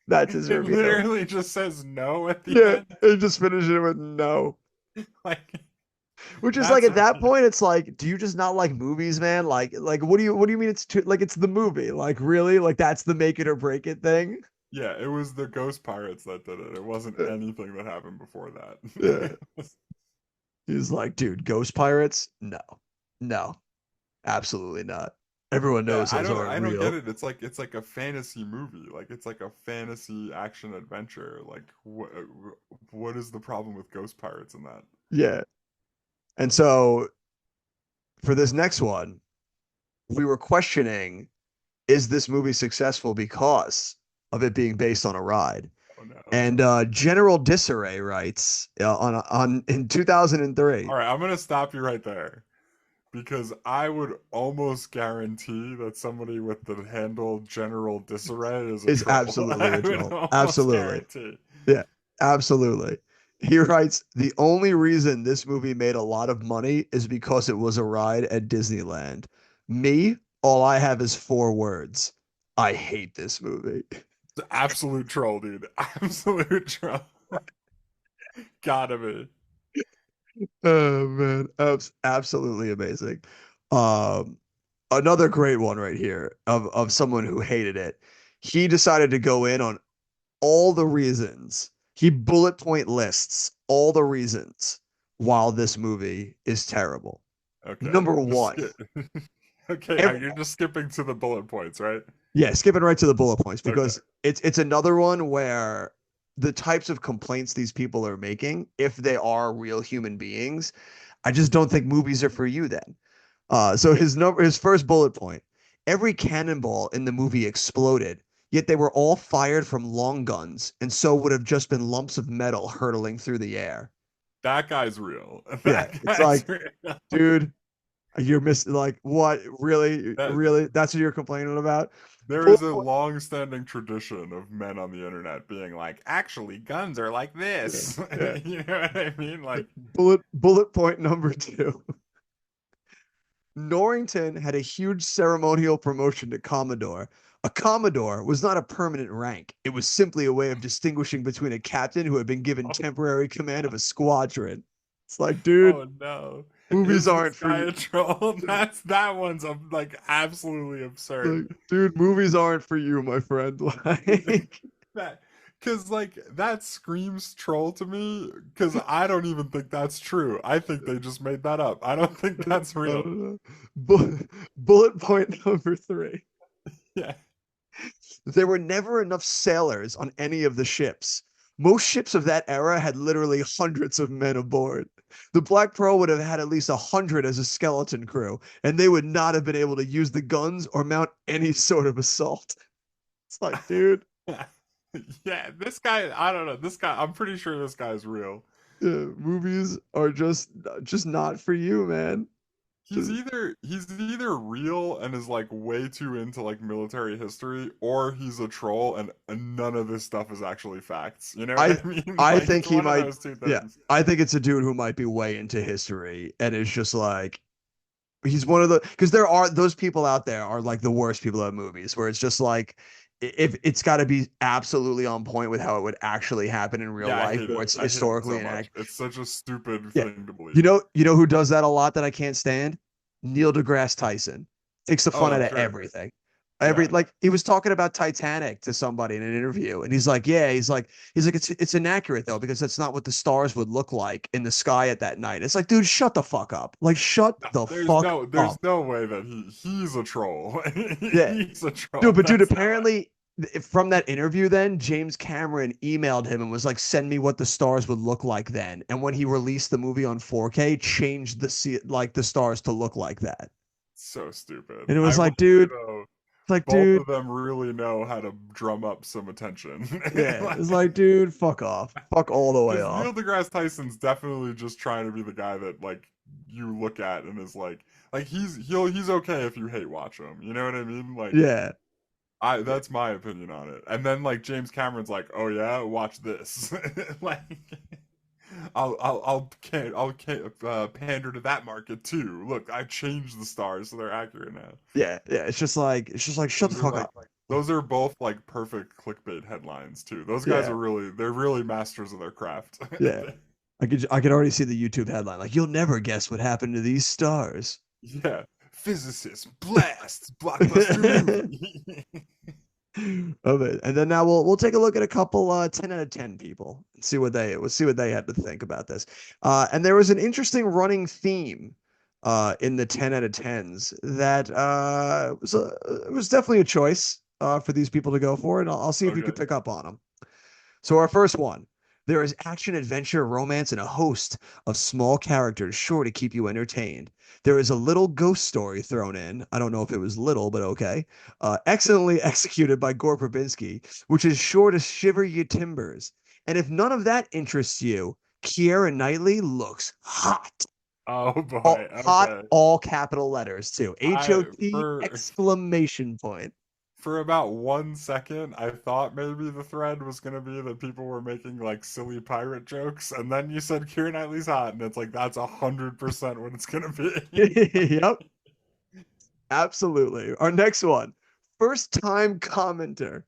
S4: that's his
S5: It
S4: review.
S5: literally just says no at the
S4: Yeah,
S5: end.
S4: and just finish it with no.
S5: Like
S4: Which is like
S5: that's
S4: at that point, it's like, do you just not like movies, man? Like what do you mean it's too like it's the movie? Like really? Like that's the make it or break it thing?
S5: yeah, it was the ghost pirates that did it. It wasn't
S4: Uh,
S5: anything that happened before
S4: Yeah.
S5: that.
S4: He's like, dude, ghost pirates? No. No, absolutely not. Everyone
S5: Yeah,
S4: knows those aren't
S5: I don't get
S4: real.
S5: it. It's like a fantasy movie. Like it's like a fantasy action adventure. Like what is the problem with ghost pirates in that?
S4: Yeah. And so for this next one, we were questioning, is this movie successful because of it being based on a ride?
S5: Oh no.
S4: And General Disarray writes on in 2003
S5: All right, I'm gonna stop you right there because I would almost guarantee that somebody with the handle General Disarray is a
S4: is
S5: troll.
S4: absolutely
S5: I
S4: a
S5: would
S4: troll.
S5: almost
S4: Absolutely.
S5: guarantee.
S4: Yeah, absolutely. He writes, the only reason this movie made a lot of money is because it was a ride at Disneyland. Me, all I have is 4 words. I hate this movie.
S5: It's absolute troll, dude. Absolute troll. Gotta be.
S4: Oh man, absolutely amazing. Um, Another great one right here of someone who hated it. He decided to go in on all the reasons. He bullet point lists all the reasons while this movie is terrible.
S5: Okay.
S4: Number
S5: Just
S4: one,
S5: skip. Okay,
S4: every,
S5: you're just skipping to the bullet points, right?
S4: yeah, skipping right to the bullet points
S5: Okay.
S4: because it's another one where the types of complaints these people are making, if they are real human beings, I just don't think movies are for you then. So his first bullet point, every cannonball in the movie exploded, yet they were all fired from long guns, and so would have just been lumps of metal hurtling through the air.
S5: That guy's real.
S4: Yeah,
S5: That
S4: it's
S5: guy's
S4: like,
S5: real.
S4: dude, you're missing like what? Really?
S5: That
S4: Really? That's what you're complaining about?
S5: there is a long-standing tradition of men on the internet being like, actually, guns are like
S4: Yeah,
S5: this.
S4: yeah.
S5: You know what I mean? Like,
S4: Bullet point number two. Norrington had a huge ceremonial promotion to Commodore. A Commodore was not a permanent rank. It was simply a way of distinguishing between a captain who had been given temporary command of a squadron. It's like, dude,
S5: oh no.
S4: movies
S5: Is this
S4: aren't for
S5: guy
S4: you.
S5: a troll? That one's like absolutely
S4: Like,
S5: absurd.
S4: dude, movies aren't for you, my friend. Like,
S5: That because like that screams troll to me because I don't even think that's true. I think they just made that up. I don't think that's real.
S4: bullet point number three.
S5: Yeah.
S4: There were never enough sailors on any of the ships. Most ships of that era had literally hundreds of men aboard. The Black Pearl would have had at least 100 as a skeleton crew, and they would not have been able to use the guns or mount any sort of assault. It's like, dude,
S5: Yeah, this guy, I don't know. This guy, I'm pretty sure this guy's real.
S4: movies are just not for you, man. Just,
S5: He's either real and is like way too into like military history, or he's a troll and none of this stuff is actually facts. You know
S4: I
S5: what I mean?
S4: I
S5: Like
S4: think
S5: it's
S4: he
S5: one of
S4: might.
S5: those two
S4: Yeah,
S5: things.
S4: I think it's a dude who might be way into history and is just like he's one of the because there are those people out there are like the worst people at movies where it's just like if it's got to be absolutely on point with how it would actually happen in real
S5: Yeah, I
S4: life
S5: hate
S4: or
S5: it.
S4: it's
S5: I hate it
S4: historically
S5: so much.
S4: inaccurate.
S5: It's such a stupid
S4: Yeah,
S5: thing to believe.
S4: you know who does that a lot that I can't stand? Neil deGrasse Tyson takes the fun
S5: Oh,
S4: out of
S5: sure.
S4: everything.
S5: Yeah.
S4: Like he was talking about Titanic to somebody in an interview, and he's like, "Yeah, he's like, it's inaccurate though because that's not what the stars would look like in the sky at that night." It's like, dude, shut the fuck up! Like, shut
S5: No,
S4: the fuck
S5: there's
S4: up!
S5: no way that he's a troll.
S4: Yeah,
S5: He's a troll.
S4: dude, but dude,
S5: That's not what.
S4: apparently from that interview, then James Cameron emailed him and was like, "Send me what the stars would look like then." And when he released the movie on 4K, changed the stars to look like that.
S5: So stupid.
S4: And it
S5: I
S4: was
S5: will
S4: like,
S5: say
S4: dude,
S5: though,
S4: it's like,
S5: both
S4: dude,
S5: of them really know how to drum up some attention.
S4: yeah, it's like, dude, fuck off, fuck all the way
S5: Because
S4: off.
S5: Neil deGrasse Tyson's definitely just trying to be the guy that like you look at and is like he's okay if you hate watch him. You know what I mean? Like
S4: Yeah,
S5: that's my opinion on it. And then like James Cameron's like, oh yeah, watch this. Like I'll pander to that market too. Look, I changed the stars so they're accurate now.
S4: yeah. It's just like, shut the
S5: Those are
S4: fuck
S5: like
S4: up.
S5: those are both like perfect clickbait headlines too. Those guys
S4: Yeah,
S5: are they're really masters of their craft.
S4: yeah. I could already see the YouTube headline like, "You'll never guess what happened to these stars."
S5: Yeah. Physicist blast blockbuster movie.
S4: Of it, and then now we'll take a look at a couple 10 out of 10 people and see what they had to think about this. And there was an interesting running theme in the 10 out of 10s that it was definitely a choice for these people to go for, and I'll see if you
S5: Okay.
S4: could pick up on them. So our first one. There is action, adventure, romance, and a host of small characters sure to keep you entertained. There is a little ghost story thrown in. I don't know if it was little, but okay. Excellently executed by Gore Verbinski, which is sure to shiver your timbers. And if none of that interests you, Keira Knightley looks hot.
S5: Oh
S4: All
S5: boy.
S4: hot,
S5: Okay.
S4: all capital letters too.
S5: I
S4: HOT exclamation point.
S5: for about 1 second, I thought maybe the thread was gonna be that people were making like silly pirate jokes, and then you said Keira Knightley's hot, and it's like that's 100% what it's gonna be.
S4: Yep, absolutely. Our next one. First time commenter.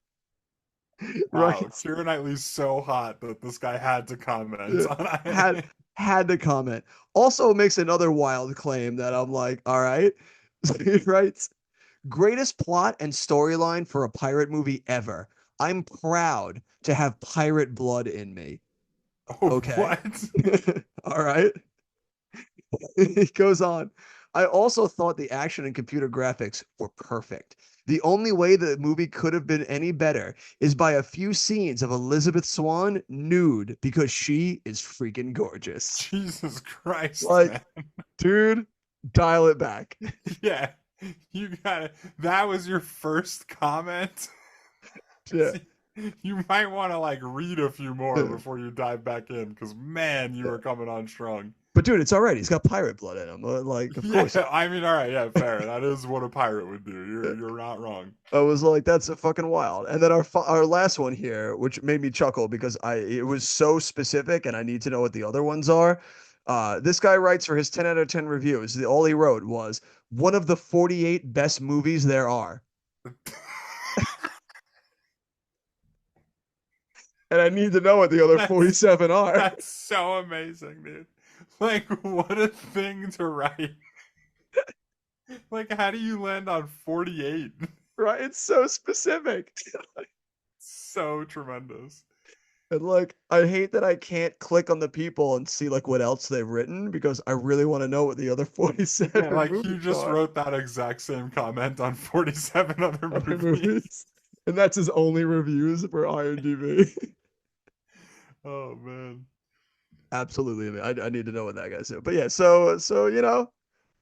S5: Wow,
S4: Right.
S5: Keira Knightley's so hot that this guy had to comment on
S4: Had
S5: it.
S4: had to comment. Also makes another wild claim that I'm like, all right. So he writes, greatest plot and storyline for a pirate movie ever. I'm proud to have pirate blood in me.
S5: Oh,
S4: Okay.
S5: what?
S4: All right. He goes on. I also thought the action and computer graphics were perfect. The only way the movie could have been any better is by a few scenes of Elizabeth Swann nude because she is freaking gorgeous.
S5: Jesus Christ,
S4: Like,
S5: man.
S4: dude, dial it back.
S5: Yeah, you got it. That was your first comment.
S4: Yeah.
S5: You might want to like read a few more before you dive back in, because man, you were coming on strong.
S4: But dude, it's all right. He's got pirate blood in him. Like, of course.
S5: Yeah, I mean, all right, yeah, fair. That is what a pirate would do. You're not wrong.
S4: I was like, that's a fucking wild. And then our last one here, which made me chuckle because it was so specific and I need to know what the other ones are. This guy writes for his 10 out of 10 reviews. All he wrote was one of the 48 best movies there are. And I need to know what the other 47 are.
S5: That's so amazing, dude. Like, what a thing to write. Like, how do you land on 48?
S4: Right? It's so specific.
S5: So tremendous.
S4: And like, I hate that I can't click on the people and see like what else they've written because I really want to know what the other 47
S5: Yeah, like he
S4: movies
S5: just
S4: are.
S5: wrote that exact same comment on 47 other
S4: Other
S5: movies.
S4: movies. And that's his only reviews for IMDb.
S5: Oh man.
S4: Absolutely. I need to know what that guy's doing. But yeah, so you know,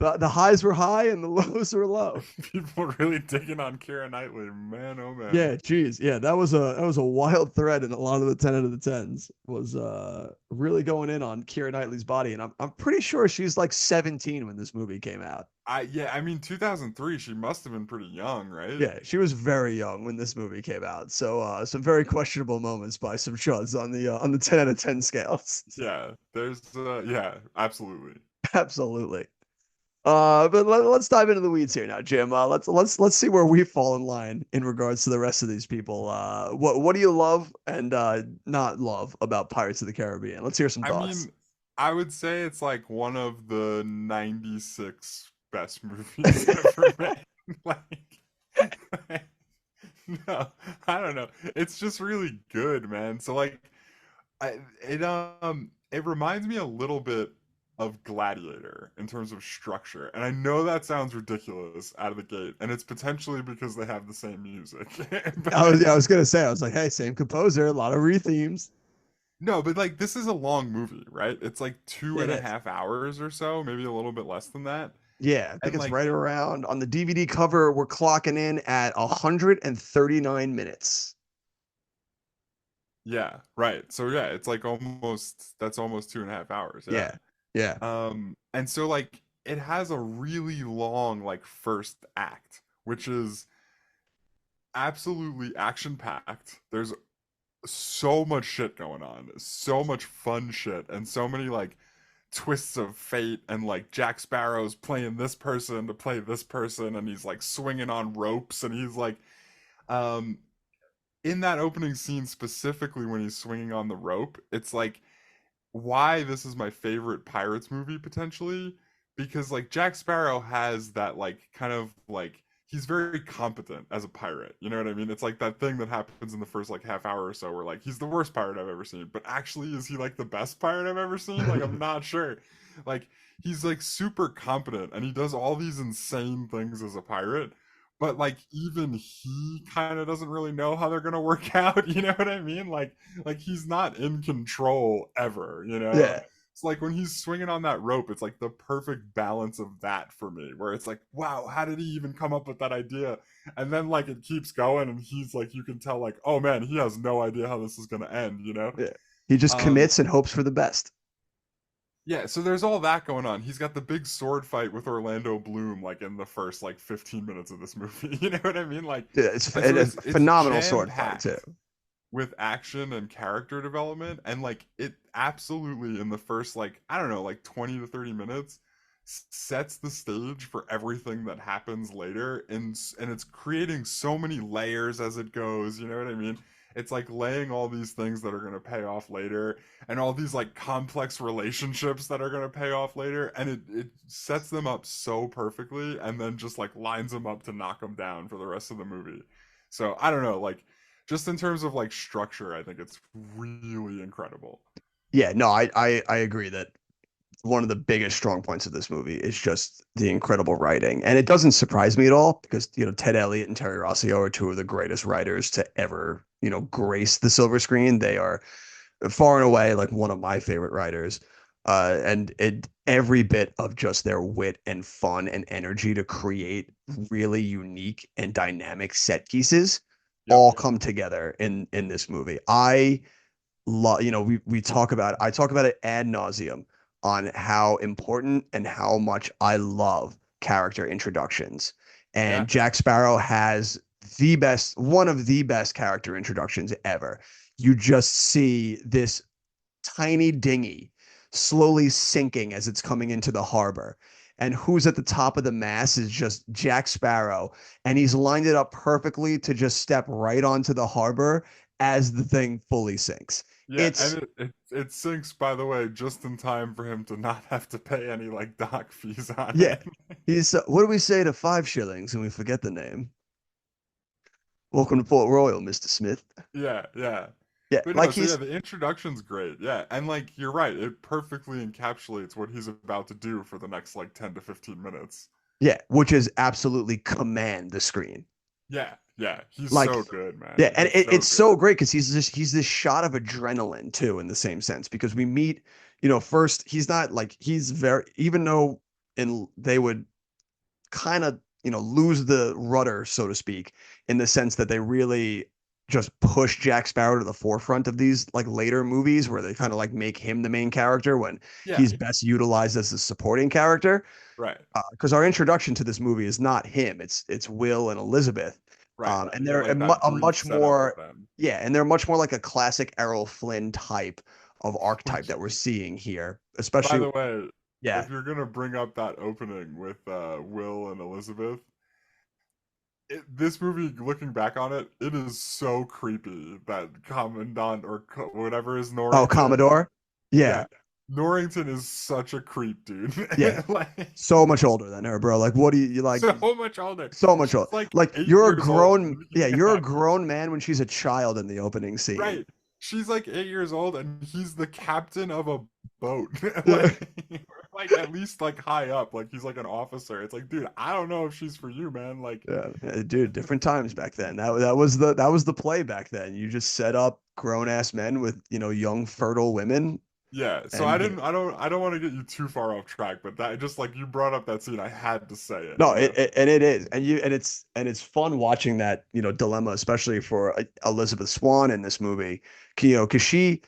S4: the highs were high and the lows were low.
S5: People really digging on Keira Knightley, man. Oh man.
S4: Yeah, geez, yeah, that was a wild thread, and a lot of the 10 out of the 10s was really going in on Keira Knightley's body, and I'm pretty sure she's like 17 when this movie came out.
S5: I mean 2003. She must have been pretty young, right?
S4: Yeah, she was very young when this movie came out. So some very questionable moments by some chuds on the 10 out of 10 scales.
S5: Yeah. There's yeah, absolutely.
S4: Absolutely. But let's dive into the weeds here now, Jim. Let's see where we fall in line in regards to the rest of these people. What do you love and not love about Pirates of the Caribbean? Let's hear some
S5: I
S4: thoughts.
S5: mean, I would say it's like one of the 96 best movies ever made. Like, no, I don't know. It's just really good, man. So like, it reminds me a little bit of Gladiator in terms of structure, and I know that sounds ridiculous out of the gate, and it's potentially because they have the same music.
S4: I was gonna say, I was like, hey, same composer, a lot of re-themes.
S5: No, but like this is a long movie, right? It's like two
S4: It
S5: and a
S4: is.
S5: half hours or so, maybe a little bit less than that.
S4: Yeah, I think
S5: And
S4: it's
S5: like,
S4: right around on the DVD cover. We're clocking in at 139 minutes.
S5: yeah, right. So yeah, it's like almost that's almost 2.5 hours. Yeah.
S4: Yeah, yeah,
S5: And so like it has a really long like first act, which is absolutely action packed. There's so much shit going on, so much fun shit, and so many like twists of fate, and like Jack Sparrow's playing this person to play this person, and he's like swinging on ropes, and he's like, um, in that opening scene specifically when he's swinging on the rope, it's like why this is my favorite Pirates movie potentially, because like Jack Sparrow has that like kind of like he's very competent as a pirate. You know what I mean? It's like that thing that happens in the first like half hour or so where like he's the worst pirate I've ever seen, but actually is he like the best pirate I've ever seen? Like I'm not sure. Like he's like super competent and he does all these insane things as a pirate, but like even he kind of doesn't really know how they're going to work out, you know what I mean? Like he's not in control ever, you know?
S4: Yeah.
S5: It's like when he's swinging on that rope, it's like the perfect balance of that for me, where it's like, wow, how did he even come up with that idea? And then like it keeps going, and he's like, you can tell, like, oh man, he has no idea how this is gonna end, you know?
S4: Yeah. He just
S5: Um,
S4: commits and hopes for the best.
S5: yeah, so there's all that going on. He's got the big sword fight with Orlando Bloom, like in the first like 15 minutes of this movie. You know what I mean? Like,
S4: Yeah, it's
S5: and so
S4: a
S5: it's
S4: phenomenal sword fight
S5: jam-packed
S4: too.
S5: with action and character development, and like it absolutely in the first like I don't know like 20 to 30 minutes sets the stage for everything that happens later, and it's creating so many layers as it goes, you know what I mean? It's like laying all these things that are going to pay off later, and all these like complex relationships that are going to pay off later, and it sets them up so perfectly, and then just like lines them up to knock them down for the rest of the movie. So I don't know, like just in terms of like structure, I think it's really incredible.
S4: Yeah, no, I agree that one of the biggest strong points of this movie is just the incredible writing. And it doesn't surprise me at all because, Ted Elliott and Terry Rossio are two of the greatest writers to ever, grace the silver screen. They are far and away like one of my favorite writers. And every bit of just their wit and fun and energy to create really unique and dynamic set pieces
S5: Yep.
S4: all come together in this movie. We talk about I talk about it ad nauseum on how important and how much I love character introductions.
S5: Yeah.
S4: And Jack Sparrow has one of the best character introductions ever. You just see this tiny dinghy slowly sinking as it's coming into the harbor. And who's at the top of the mast is just Jack Sparrow. And he's lined it up perfectly to just step right onto the harbor as the thing fully sinks.
S5: Yeah,
S4: It's
S5: and it sinks, by the way, just in time for him to not have to pay any like dock fees on
S4: Yeah.
S5: it.
S4: He's what do we say to 5 shillings and we forget the name? Welcome to Port Royal, Mr. Smith.
S5: Yeah, yeah.
S4: Yeah,
S5: But no,
S4: like
S5: so yeah,
S4: he's
S5: the introduction's great. Yeah, and like you're right, it perfectly encapsulates what he's about to do for the next like 10 to 15 minutes.
S4: yeah, which is absolutely command the screen.
S5: Yeah, yeah, he's
S4: Like
S5: so good, man.
S4: yeah, and
S5: He's so
S4: it's
S5: good.
S4: so great because he's this shot of adrenaline too in the same sense because we meet, first he's not like he's very even though they would kind of lose the rudder so to speak in the sense that they really just push Jack Sparrow to the forefront of these like later movies where they kind of like make him the main character when
S5: Yeah,
S4: he's best utilized as a supporting character
S5: right,
S4: because our introduction to this movie is not him, it's Will and Elizabeth,
S5: right.
S4: and
S5: You get
S4: they're
S5: like that
S4: a
S5: brief
S4: much
S5: setup
S4: more
S5: of them.
S4: yeah, and they're much more like a classic Errol Flynn type of archetype
S5: Which,
S4: that we're seeing here,
S5: by
S4: especially
S5: the way,
S4: yeah.
S5: if you're gonna bring up that opening with Will and Elizabeth, this movie, looking back on it, it is so creepy that Commandant or whatever is
S4: Oh,
S5: Norrington.
S4: Commodore, yeah,
S5: Yeah, Norrington is such a creep, dude.
S4: yeah,
S5: Like
S4: so much older than her, bro. Like, what do you like?
S5: so much older.
S4: So much older.
S5: She's like
S4: Like,
S5: 8 years old in the
S4: you're a
S5: beginning.
S4: grown man when she's a child in the opening scene.
S5: Right. She's like 8 years old, and he's the captain of a boat.
S4: Yeah.
S5: Like at least like high up, like he's like an officer. It's like, dude, I don't know if she's for you, man. Like,
S4: Yeah, dude, different times back then. That was the play back then. You just set up grown ass men with young fertile women,
S5: yeah. So
S4: and
S5: I don't want to get you too far off track, but that just like you brought up that scene, I had to say it.
S4: no,
S5: You know?
S4: and it is, and it's fun watching that dilemma, especially for Elizabeth Swann in this movie, because she.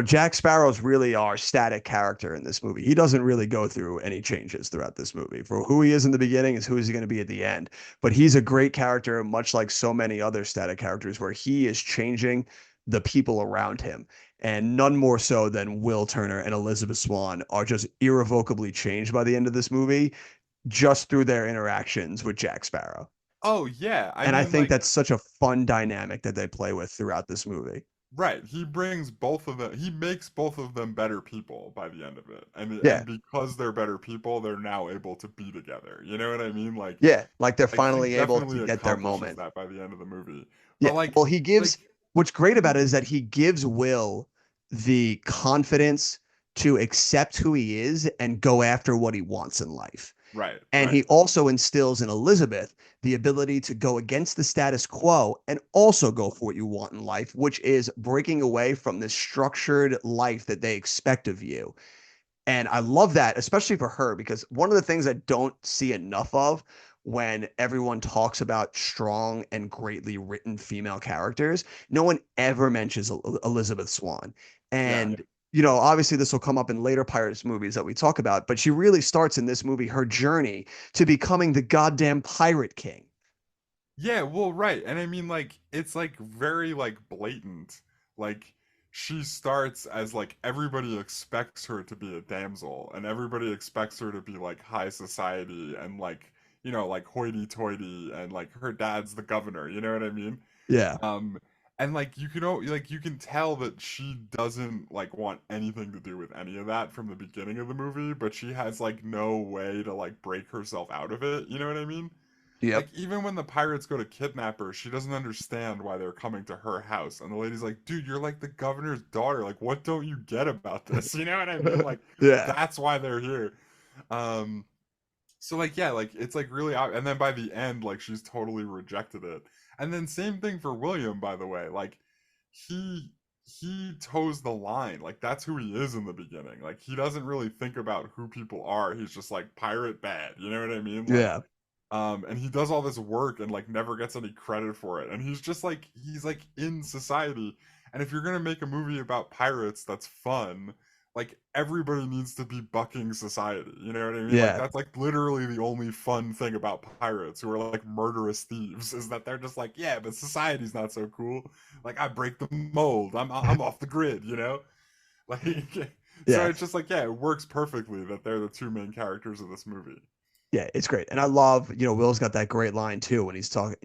S4: Jack Sparrow's really our static character in this movie. He doesn't really go through any changes throughout this movie. For who he is in the beginning is who he's going to be at the end. But he's a great character, much like so many other static characters, where he is changing the people around him. And none more so than Will Turner and Elizabeth Swann are just irrevocably changed by the end of this movie, just through their interactions with Jack Sparrow.
S5: Oh yeah, I
S4: And I
S5: mean
S4: think
S5: like
S4: that's such a fun dynamic that they play with throughout this movie.
S5: Right. He brings both of them. He makes both of them better people by the end of it,
S4: Yeah,
S5: and because they're better people, they're now able to be together. You know what I mean?
S4: yeah, like they're
S5: He
S4: finally able to
S5: definitely
S4: get their
S5: accomplishes
S4: moment.
S5: that by the end of the movie. But
S4: Yeah. Well, he
S5: like
S4: gives what's great about it is that he gives Will the confidence to accept who he is and go after what he wants in life.
S5: right,
S4: And he
S5: right,
S4: also instills in Elizabeth the ability to go against the status quo and also go for what you want in life, which is breaking away from this structured life that they expect of you. And I love that, especially for her, because one of the things I don't see enough of when everyone talks about strong and greatly written female characters, no one ever mentions Elizabeth Swann.
S5: yeah,
S4: And, you know, obviously this will come up in later Pirates movies that we talk about, but she really starts in this movie her journey to becoming the goddamn Pirate King.
S5: yeah. Well, right, and I mean, it's like very like blatant. Like she starts as like everybody expects her to be a damsel, and everybody expects her to be like high society and like like hoity-toity, and like her dad's the governor. You know what I mean?
S4: Yeah.
S5: Um, and like you can tell that she doesn't like want anything to do with any of that from the beginning of the movie, but she has like no way to like break herself out of it. You know what I mean?
S4: Yep.
S5: Like even when the pirates go to kidnap her, she doesn't understand why they're coming to her house. And the lady's like, "Dude, you're like the governor's daughter. Like what don't you get about this?" You know what I mean? Like
S4: Yeah.
S5: that's why they're here. Um so like yeah, like it's like really and then by the end like she's totally rejected it. And then same thing for William, by the way. Like he he toes the line. Like that's who he is in the beginning. Like he doesn't really think about who people are. He's just like pirate bad. You know what I mean? Like
S4: Yeah.
S5: and he does all this work and like never gets any credit for it. And he's just like he's like in society. And if you're gonna make a movie about pirates that's fun, like everybody needs to be bucking society. You know what I mean? Like
S4: Yeah.
S5: that's like literally the only fun thing about pirates who are like murderous thieves is that they're just like, yeah, but society's not so cool. Like I break the mold. I'm off the grid, you know? Like so
S4: Yeah.
S5: it's just like yeah, it works perfectly that they're the two main characters of this movie.
S4: Yeah, it's great. And I love, Will's got that great line too when he's talking,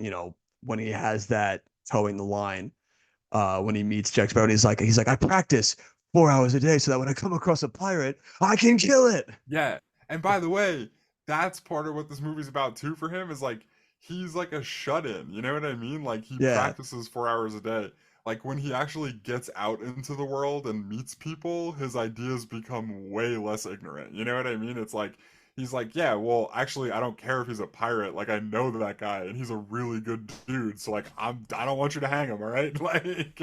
S4: when he has that towing the line, when he meets Jack Sparrow, and he's like, I practice 4 hours a day so that when I come across a pirate, I can kill it.
S5: Yeah. And by the way, that's part of what this movie's about too for him is like he's like a shut-in, you know what I mean? Like he
S4: Yeah.
S5: practices 4 hours a day. Like when he actually gets out into the world and meets people, his ideas become way less ignorant. You know what I mean? It's like he's like, yeah, well, actually I don't care if he's a pirate. Like I know that guy and he's a really good dude. So like I don't want you to hang him, all right? Like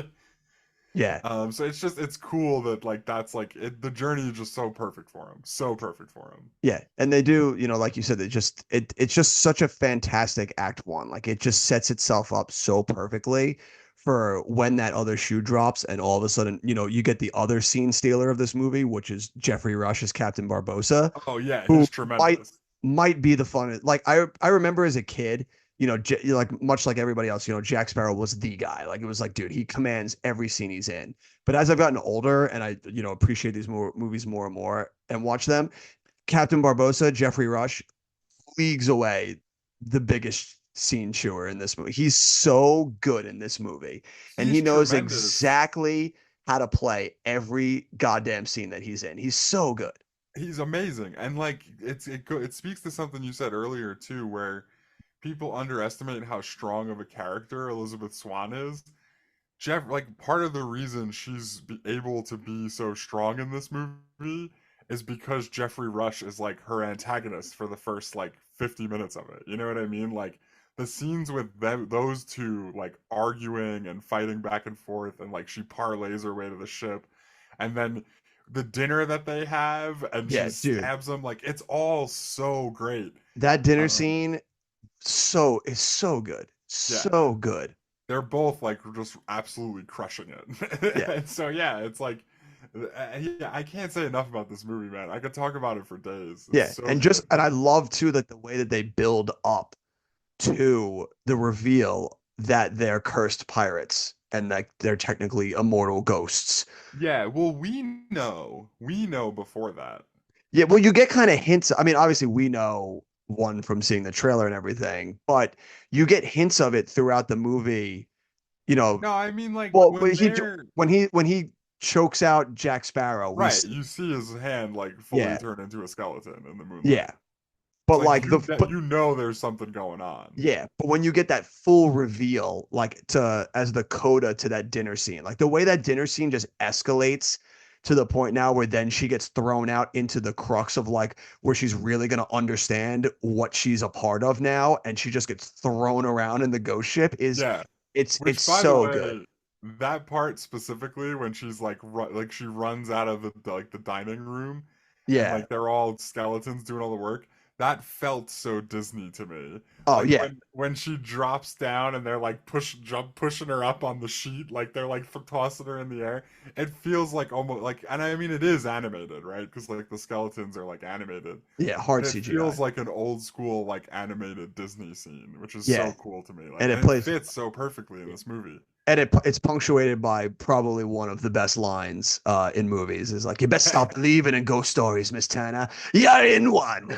S4: Yeah.
S5: so it's cool that like that's like the journey is just so perfect for him. So perfect for him.
S4: Yeah. And they do, like you said, it's just such a fantastic act one. Like it just sets itself up so perfectly for when that other shoe drops and all of a sudden, you get the other scene stealer of this movie, which is Jeffrey Rush as Captain Barbosa,
S5: Oh yeah,
S4: who
S5: he's tremendous.
S4: might be the funnest. Like I remember as a kid, like much like everybody else, Jack Sparrow was the guy. Like it was like, dude, he commands every scene he's in. But as I've gotten older and I, appreciate these movies more and more and watch them, Captain Barbosa, Jeffrey Rush, leagues away the biggest scene chewer in this movie. He's so good in this movie, and he
S5: He's
S4: knows
S5: tremendous.
S4: exactly how to play every goddamn scene that he's in. He's so good.
S5: He's amazing, and like it speaks to something you said earlier too, where people underestimate how strong of a character Elizabeth Swann is. Like part of the reason able to be so strong in this movie is because Jeffrey Rush is like her antagonist for the first like 50 minutes of it. You know what I mean? Like the scenes with those two like arguing and fighting back and forth, and like she parlays her way to the ship, and then the dinner that they have, and she
S4: Yeah, dude,
S5: stabs him. Like it's all so great.
S4: that dinner
S5: Um,
S4: scene is so good,
S5: yeah,
S4: so good.
S5: they're both like just absolutely crushing it.
S4: Yeah,
S5: And so yeah, it's like yeah, I can't say enough about this movie, man. I could talk about it for days. It's
S4: yeah,
S5: so
S4: and
S5: good.
S4: I love too that the way that they build up to the reveal that they're cursed pirates and that they're technically immortal ghosts.
S5: Yeah, well, we know before that.
S4: Yeah, well, you get kind of hints. I mean, obviously, we know one from seeing the trailer and everything, but you get hints of it throughout the movie. you know,
S5: No, I mean like
S4: well,
S5: when they're
S4: when he chokes out Jack Sparrow,
S5: right, you see his hand like fully
S4: yeah,
S5: turn into a skeleton in the
S4: yeah.
S5: moonlight. It's
S4: But
S5: like
S4: like but
S5: you know there's something going on.
S4: yeah, but when you get that full reveal, like to as the coda to that dinner scene, like the way that dinner scene just escalates to the point now where then she gets thrown out into the crux of like where she's really gonna understand what she's a part of now, and she just gets thrown around in the ghost ship is
S5: Yeah.
S4: it's
S5: Which, by the
S4: so good.
S5: way, that part specifically when she's like like she runs out of like the dining room and
S4: Yeah.
S5: like they're all skeletons doing all the work, that felt so Disney to me.
S4: Oh
S5: Like
S4: yeah.
S5: when she drops down and they're like pushing her up on the sheet, like they're like tossing her in the air. It feels like almost like, and I mean it is animated, right? Because like the skeletons are like animated.
S4: Yeah,
S5: But
S4: hard
S5: it
S4: CGI.
S5: feels like an old school like animated Disney scene, which is
S4: Yeah.
S5: so cool to me. Like,
S4: And it
S5: and it
S4: plays
S5: fits so perfectly in this movie.
S4: and it's punctuated by probably one of the best lines in movies is like, you best stop believing in ghost stories, Miss Turner. You're in one.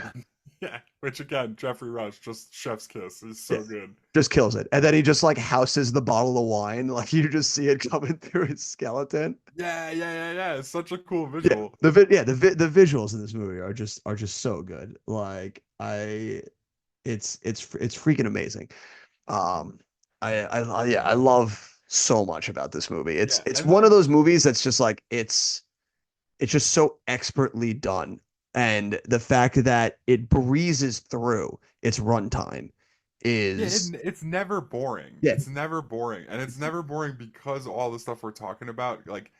S5: Yeah, which again, Jeffrey Rush, just chef's kiss. He's
S4: Yeah,
S5: so good.
S4: just kills it. And then he just like houses the bottle of wine. Like you just see it coming through his skeleton.
S5: Yeah. It's such a cool
S4: Yeah,
S5: visual.
S4: the visuals in this movie are just so good. Like it's freaking amazing. Um, yeah, I love so much about this movie.
S5: Yeah,
S4: It's
S5: and
S4: one of
S5: then
S4: those movies that's just like it's just so expertly done, and the fact that it breezes through its runtime
S5: yeah,
S4: is
S5: it's never boring.
S4: yeah,
S5: It's never boring, and it's never boring because all the stuff we're talking about, like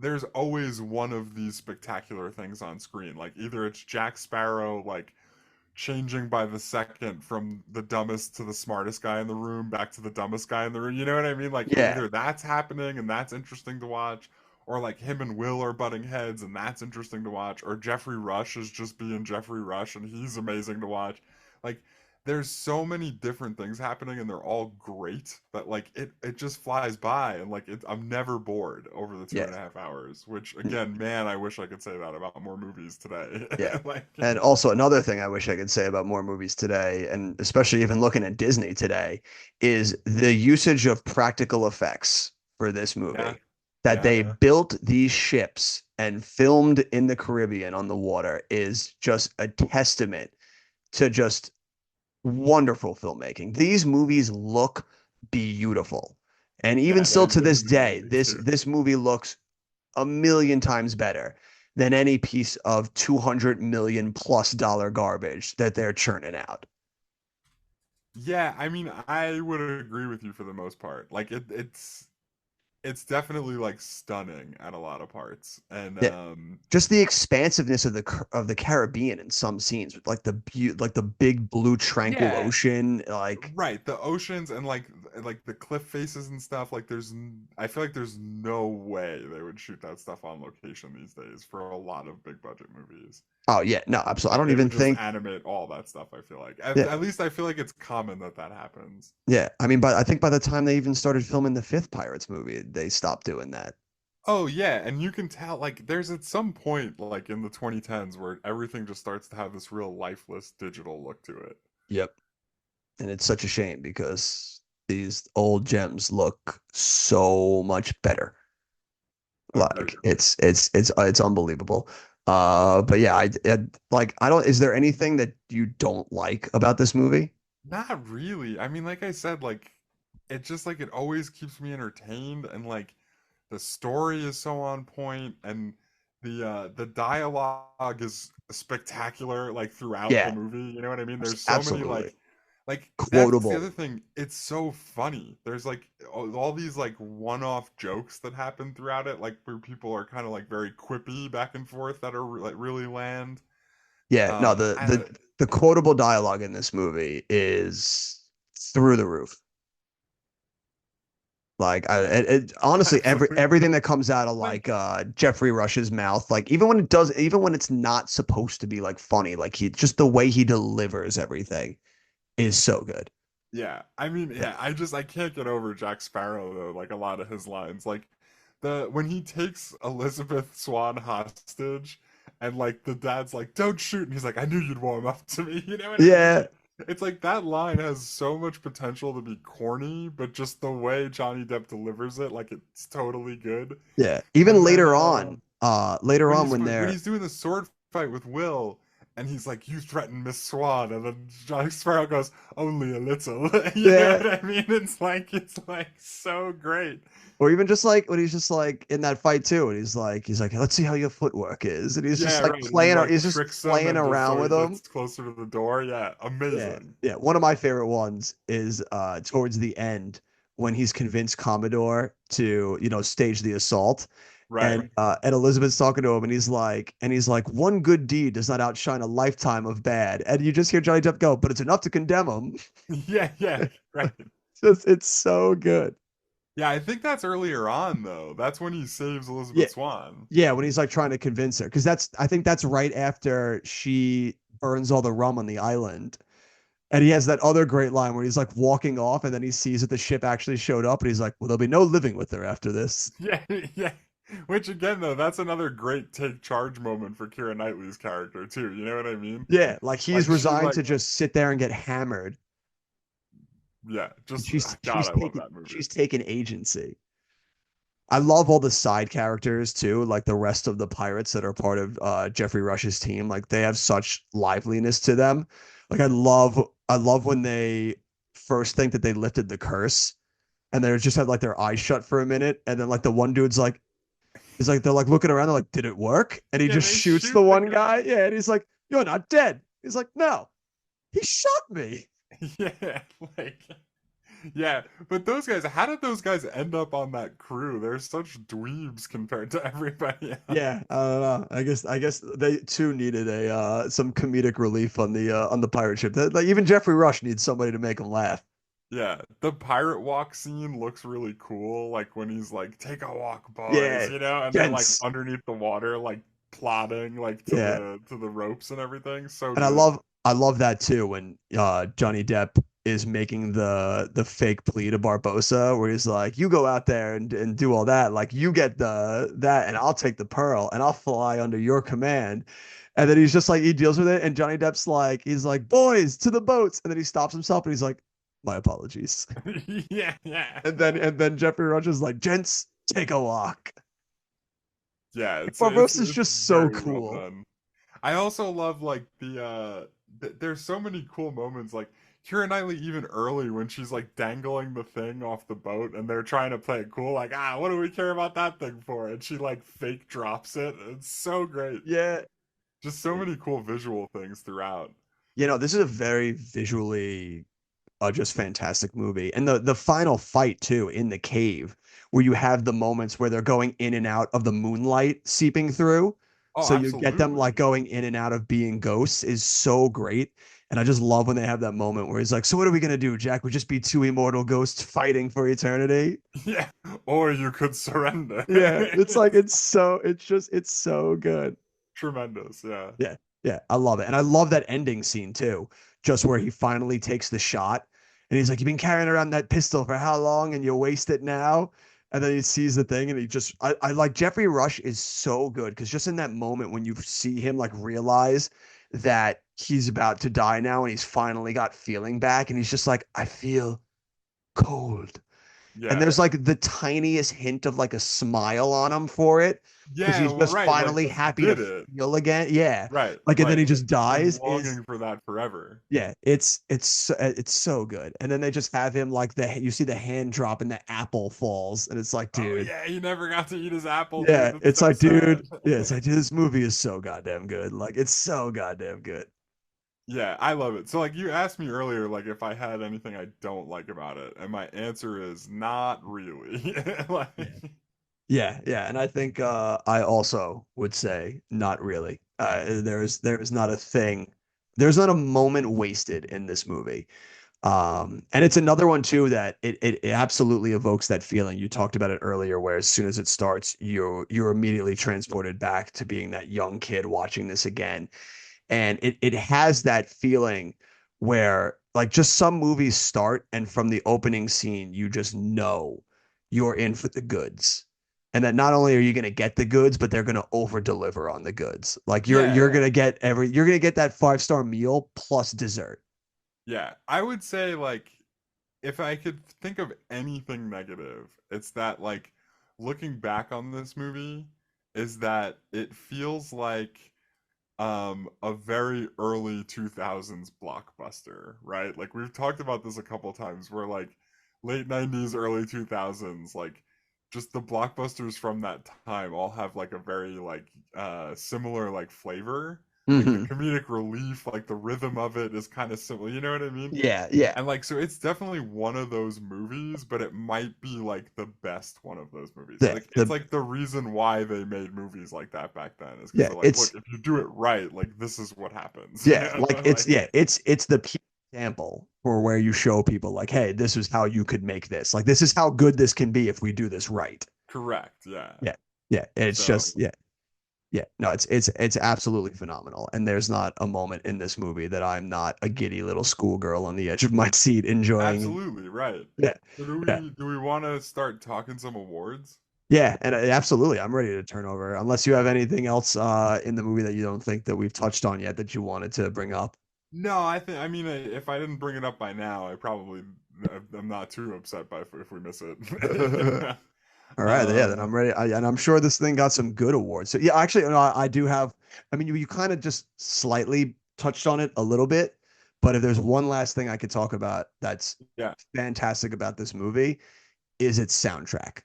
S5: there's always one of these spectacular things on screen. Like either it's Jack Sparrow, like changing by the second from the dumbest to the smartest guy in the room back to the dumbest guy in the room. You know what I mean? Like
S4: yeah,
S5: either that's happening and that's interesting to watch, or like him and Will are butting heads and that's interesting to watch, or Jeffrey Rush is just being Jeffrey Rush and he's amazing to watch. Like there's so many different things happening and they're all great that like it just flies by and like I'm never bored over the two
S4: yeah,
S5: and a half hours, which again, man, I wish I could say that about more movies today.
S4: yeah.
S5: Like
S4: And also another thing I wish I could say about more movies today, and especially even looking at Disney today, is the usage of practical effects for this
S5: yeah,
S4: movie. That
S5: yeah.
S4: they built these ships and filmed in the Caribbean on the water is just a testament to just wonderful filmmaking. These movies look beautiful. And even
S5: Yeah,
S4: still
S5: they
S4: to this day,
S5: legitimately do.
S4: this movie looks a million times better than any piece of 200 million plus dollar garbage that they're churning out.
S5: Yeah, I mean, I would agree with you for the most part. Like it's definitely like stunning at a lot of parts. And
S4: Yeah, just the expansiveness of the Caribbean in some scenes with like like the big blue tranquil
S5: yeah,
S4: ocean, like
S5: right, the oceans and like the cliff faces and stuff, like I feel like there's no way they would shoot that stuff on location these days for a lot of big budget movies.
S4: oh yeah, no, absolutely. I
S5: Like
S4: don't
S5: they
S4: even
S5: would just
S4: think
S5: animate all that stuff, I feel like.
S4: yeah,
S5: At least I feel like it's common that that happens.
S4: yeah. I mean, but I think by the time they even started filming the fifth Pirates movie, they stopped doing that.
S5: Oh yeah, and you can tell like there's at some point like in the 2010s where everything just starts to have this real lifeless digital look to it.
S4: Yep. And it's such a shame because these old gems look so much better. Like
S5: Objectively.
S4: it's unbelievable. But yeah, like I don't. Is there anything that you don't like about this movie?
S5: Not really. I mean, like I said, like it just like it always keeps me entertained and like the story is so on point and the dialogue is spectacular like throughout the
S4: Yeah,
S5: movie. You know what I mean? There's so many
S4: absolutely
S5: like that's the
S4: quotable.
S5: other thing. It's so funny. There's like all these like one-off jokes that happen throughout it, like where people are kind of like very quippy back and forth that are like really land.
S4: Yeah, no,
S5: I
S4: the quotable dialogue in this movie is through the roof. Like honestly,
S5: absolutely.
S4: everything that comes out of
S5: Like
S4: like Jeffrey Rush's mouth, like even when it's not supposed to be like funny, like he just the way he delivers everything is so good.
S5: yeah, I mean,
S4: Yeah,
S5: yeah, I can't get over Jack Sparrow though, like a lot of his lines. Like the when he takes Elizabeth Swann hostage and like the dad's like, "Don't shoot," and he's like, "I knew you'd warm up to me." You know what I mean?
S4: yeah,
S5: It's like that line has so much potential to be corny, but just the way Johnny Depp delivers it, like it's totally good.
S4: Yeah. Even
S5: And then
S4: later
S5: when
S4: on when
S5: when
S4: they're
S5: he's doing the sword fight with Will, and he's like, "You threatened Miss Swan," and then Jack Sparrow goes, "Only a little." You know
S4: yeah,
S5: what I mean? It's like so great.
S4: or even just like when he's just like in that fight too, and he's like, let's see how your footwork is, and he's just
S5: Yeah,
S4: like
S5: right. And he
S4: playing,
S5: like
S4: he's just
S5: tricks him
S4: playing
S5: and just
S4: around
S5: so he
S4: with him.
S5: gets closer to the door. Yeah,
S4: Yeah,
S5: amazing.
S4: yeah. One of my favorite ones is towards the end when he's convinced Commodore to, stage the assault.
S5: Right.
S4: And Elizabeth's talking to him and he's like, one good deed does not outshine a lifetime of bad. And you just hear Johnny Depp go, but it's enough to condemn him.
S5: Yeah, yeah, right.
S4: It's so good.
S5: Yeah, I think that's earlier on though. That's when he saves
S4: Yeah.
S5: Elizabeth Swann.
S4: Yeah, when he's like trying to convince her. Because I think that's right after she burns all the rum on the island. And he has that other great line where he's like walking off and then he sees that the ship actually showed up and he's like, well, there'll be no living with her after this.
S5: Yeah, yeah. Which again though, that's another great take charge moment for Keira Knightley's character too. You know what I mean?
S4: Yeah, like he's
S5: Like she
S4: resigned
S5: like
S4: to just sit there and get hammered.
S5: yeah,
S4: And
S5: just God, I love that movie.
S4: she's taken agency. I love all the side characters too, like the rest of the pirates that are part of Jeffrey Rush's team. Like they have such liveliness to them. Like I love when they first think that they lifted the curse and they just had like their eyes shut for a minute, and then like the one dude's like, he's like they're like looking around, they're like, did it work? And he
S5: Yeah,
S4: just
S5: they
S4: shoots the
S5: shoot the
S4: one
S5: guy.
S4: guy. Yeah, and he's like, you're not dead. He's like, no, he shot me.
S5: Yeah, like yeah, but those guys, how did those guys end up on that crew? They're such dweebs compared to everybody else.
S4: Yeah, I don't know. I guess they too needed a some comedic relief on the pirate ship. Like even Jeffrey Rush needs somebody to make him laugh.
S5: Yeah, the pirate walk scene looks really cool. Like when he's like, "Take a walk, boys,"
S4: Yeah,
S5: you know, and they're like
S4: gents.
S5: underneath the water, like plodding like
S4: Yeah,
S5: to the ropes and everything. So
S4: and
S5: good.
S4: I love that too when Johnny Depp is making the fake plea to Barbosa where he's like, you go out there and do all that, like you get that and I'll take the pearl and I'll fly under your command. And then he's just like he deals with it, and Johnny Depp's like he's like, boys to the boats, and then he stops himself and he's like, my apologies.
S5: Yeah, yeah,
S4: And then Jeffrey Rush is like, gents, take a walk.
S5: yeah.
S4: Barbosa's
S5: It's
S4: just so
S5: very well
S4: cool.
S5: done. I also love like there's so many cool moments like Keira Knightley even early when she's like dangling the thing off the boat and they're trying to play it cool like what do we care about that thing for, and she like fake drops it. It's so great.
S4: Yeah.
S5: Just so many cool visual things throughout.
S4: This is a very visually just fantastic movie. And the final fight too in the cave where you have the moments where they're going in and out of the moonlight seeping through.
S5: Oh,
S4: So you get them like
S5: absolutely.
S4: going in and out of being ghosts is so great. And I just love when they have that moment where he's like, so what are we gonna do, Jack? We just be two immortal ghosts fighting for eternity.
S5: Yeah, or you could surrender.
S4: Yeah, it's like
S5: It's
S4: it's so good.
S5: tremendous. Yeah.
S4: Yeah, yeah, I love it. And I love that ending scene too, just where he finally takes the shot and he's like, you've been carrying around that pistol for how long and you waste it now? And then he sees the thing and I like Jeffrey Rush is so good because just in that moment when you see him like realize that he's about to die now and he's finally got feeling back and he's just like, I feel cold. And
S5: Yeah.
S4: there's like the tiniest hint of like a smile on him for it because
S5: Yeah,
S4: he's
S5: well,
S4: just
S5: right, like
S4: finally
S5: he
S4: happy to
S5: did it.
S4: feel again. Yeah.
S5: Right,
S4: Like, and then
S5: like
S4: he just
S5: he's been
S4: dies is
S5: longing for that forever.
S4: yeah, it's so good. And then they just have him like you see the hand drop and the apple falls and it's like,
S5: Oh
S4: dude,
S5: yeah, he never got to eat his apple,
S4: yeah,
S5: dude. It's
S4: it's
S5: so
S4: like,
S5: sad.
S4: dude, yeah, it's like, dude, this movie is so goddamn good. Like, it's so goddamn good.
S5: Yeah, I love it. So like you asked me earlier like if I had anything I don't like about it, and my answer is not really. Like
S4: Yeah, yeah, and I think I also would say not really. There's not a thing, there's not a moment wasted in this movie. And it's another one too that it absolutely evokes that feeling. You talked about it earlier, where as soon as it starts, you're immediately transported back to being that young kid watching this again. And it has that feeling where like just some movies start and from the opening scene you just know you're in for the goods, and that not only are you going to get the goods but they're going to over deliver on the goods. Like you're
S5: yeah,
S4: going to get you're going to get that 5-star meal plus dessert.
S5: Yeah, I would say like if I could think of anything negative, it's that like looking back on this movie is that it feels like a very early 2000s blockbuster, right? Like we've talked about this a couple times where like late 90s, early 2000s, like just the blockbusters from that time all have like a very like similar like flavor. Like the
S4: Hmm.
S5: comedic relief, like the rhythm of it is kind of similar, you know what I mean?
S4: Yeah, yeah.
S5: And like, so it's definitely one of those movies, but it might be like the best one of those movies.
S4: The,
S5: Like, it's
S4: the
S5: like the reason why they made movies like that back then is because
S4: yeah,
S5: they're like, look,
S4: it's
S5: if you do it right, like this is what happens. You
S4: yeah,
S5: know?
S4: like
S5: Like,
S4: it's the pure example for where you show people like, hey, this is how you could make this. Like this is how good this can be if we do this right.
S5: correct, yeah.
S4: Yeah. Yeah. It's
S5: So
S4: just yeah. Yeah, no, it's absolutely phenomenal, and there's not a moment in this movie that I'm not a giddy little schoolgirl on the edge of my seat enjoying.
S5: absolutely right.
S4: Yeah,
S5: So
S4: yeah,
S5: do we want to start talking some awards?
S4: yeah, and absolutely, I'm ready to turn over. Unless you have anything else in the movie that you don't think that we've touched on yet that you wanted to bring up.
S5: No, I mean, if I didn't bring it up by now, I'm not too upset by if we miss it.
S4: All right, yeah, then
S5: um,
S4: I'm ready, and I'm sure this thing got some good awards. So yeah, actually, no, I do have. I mean, you kind of just slightly touched on it a little bit, but if there's one last thing I could talk about that's
S5: yeah.
S4: fantastic about this movie is its soundtrack.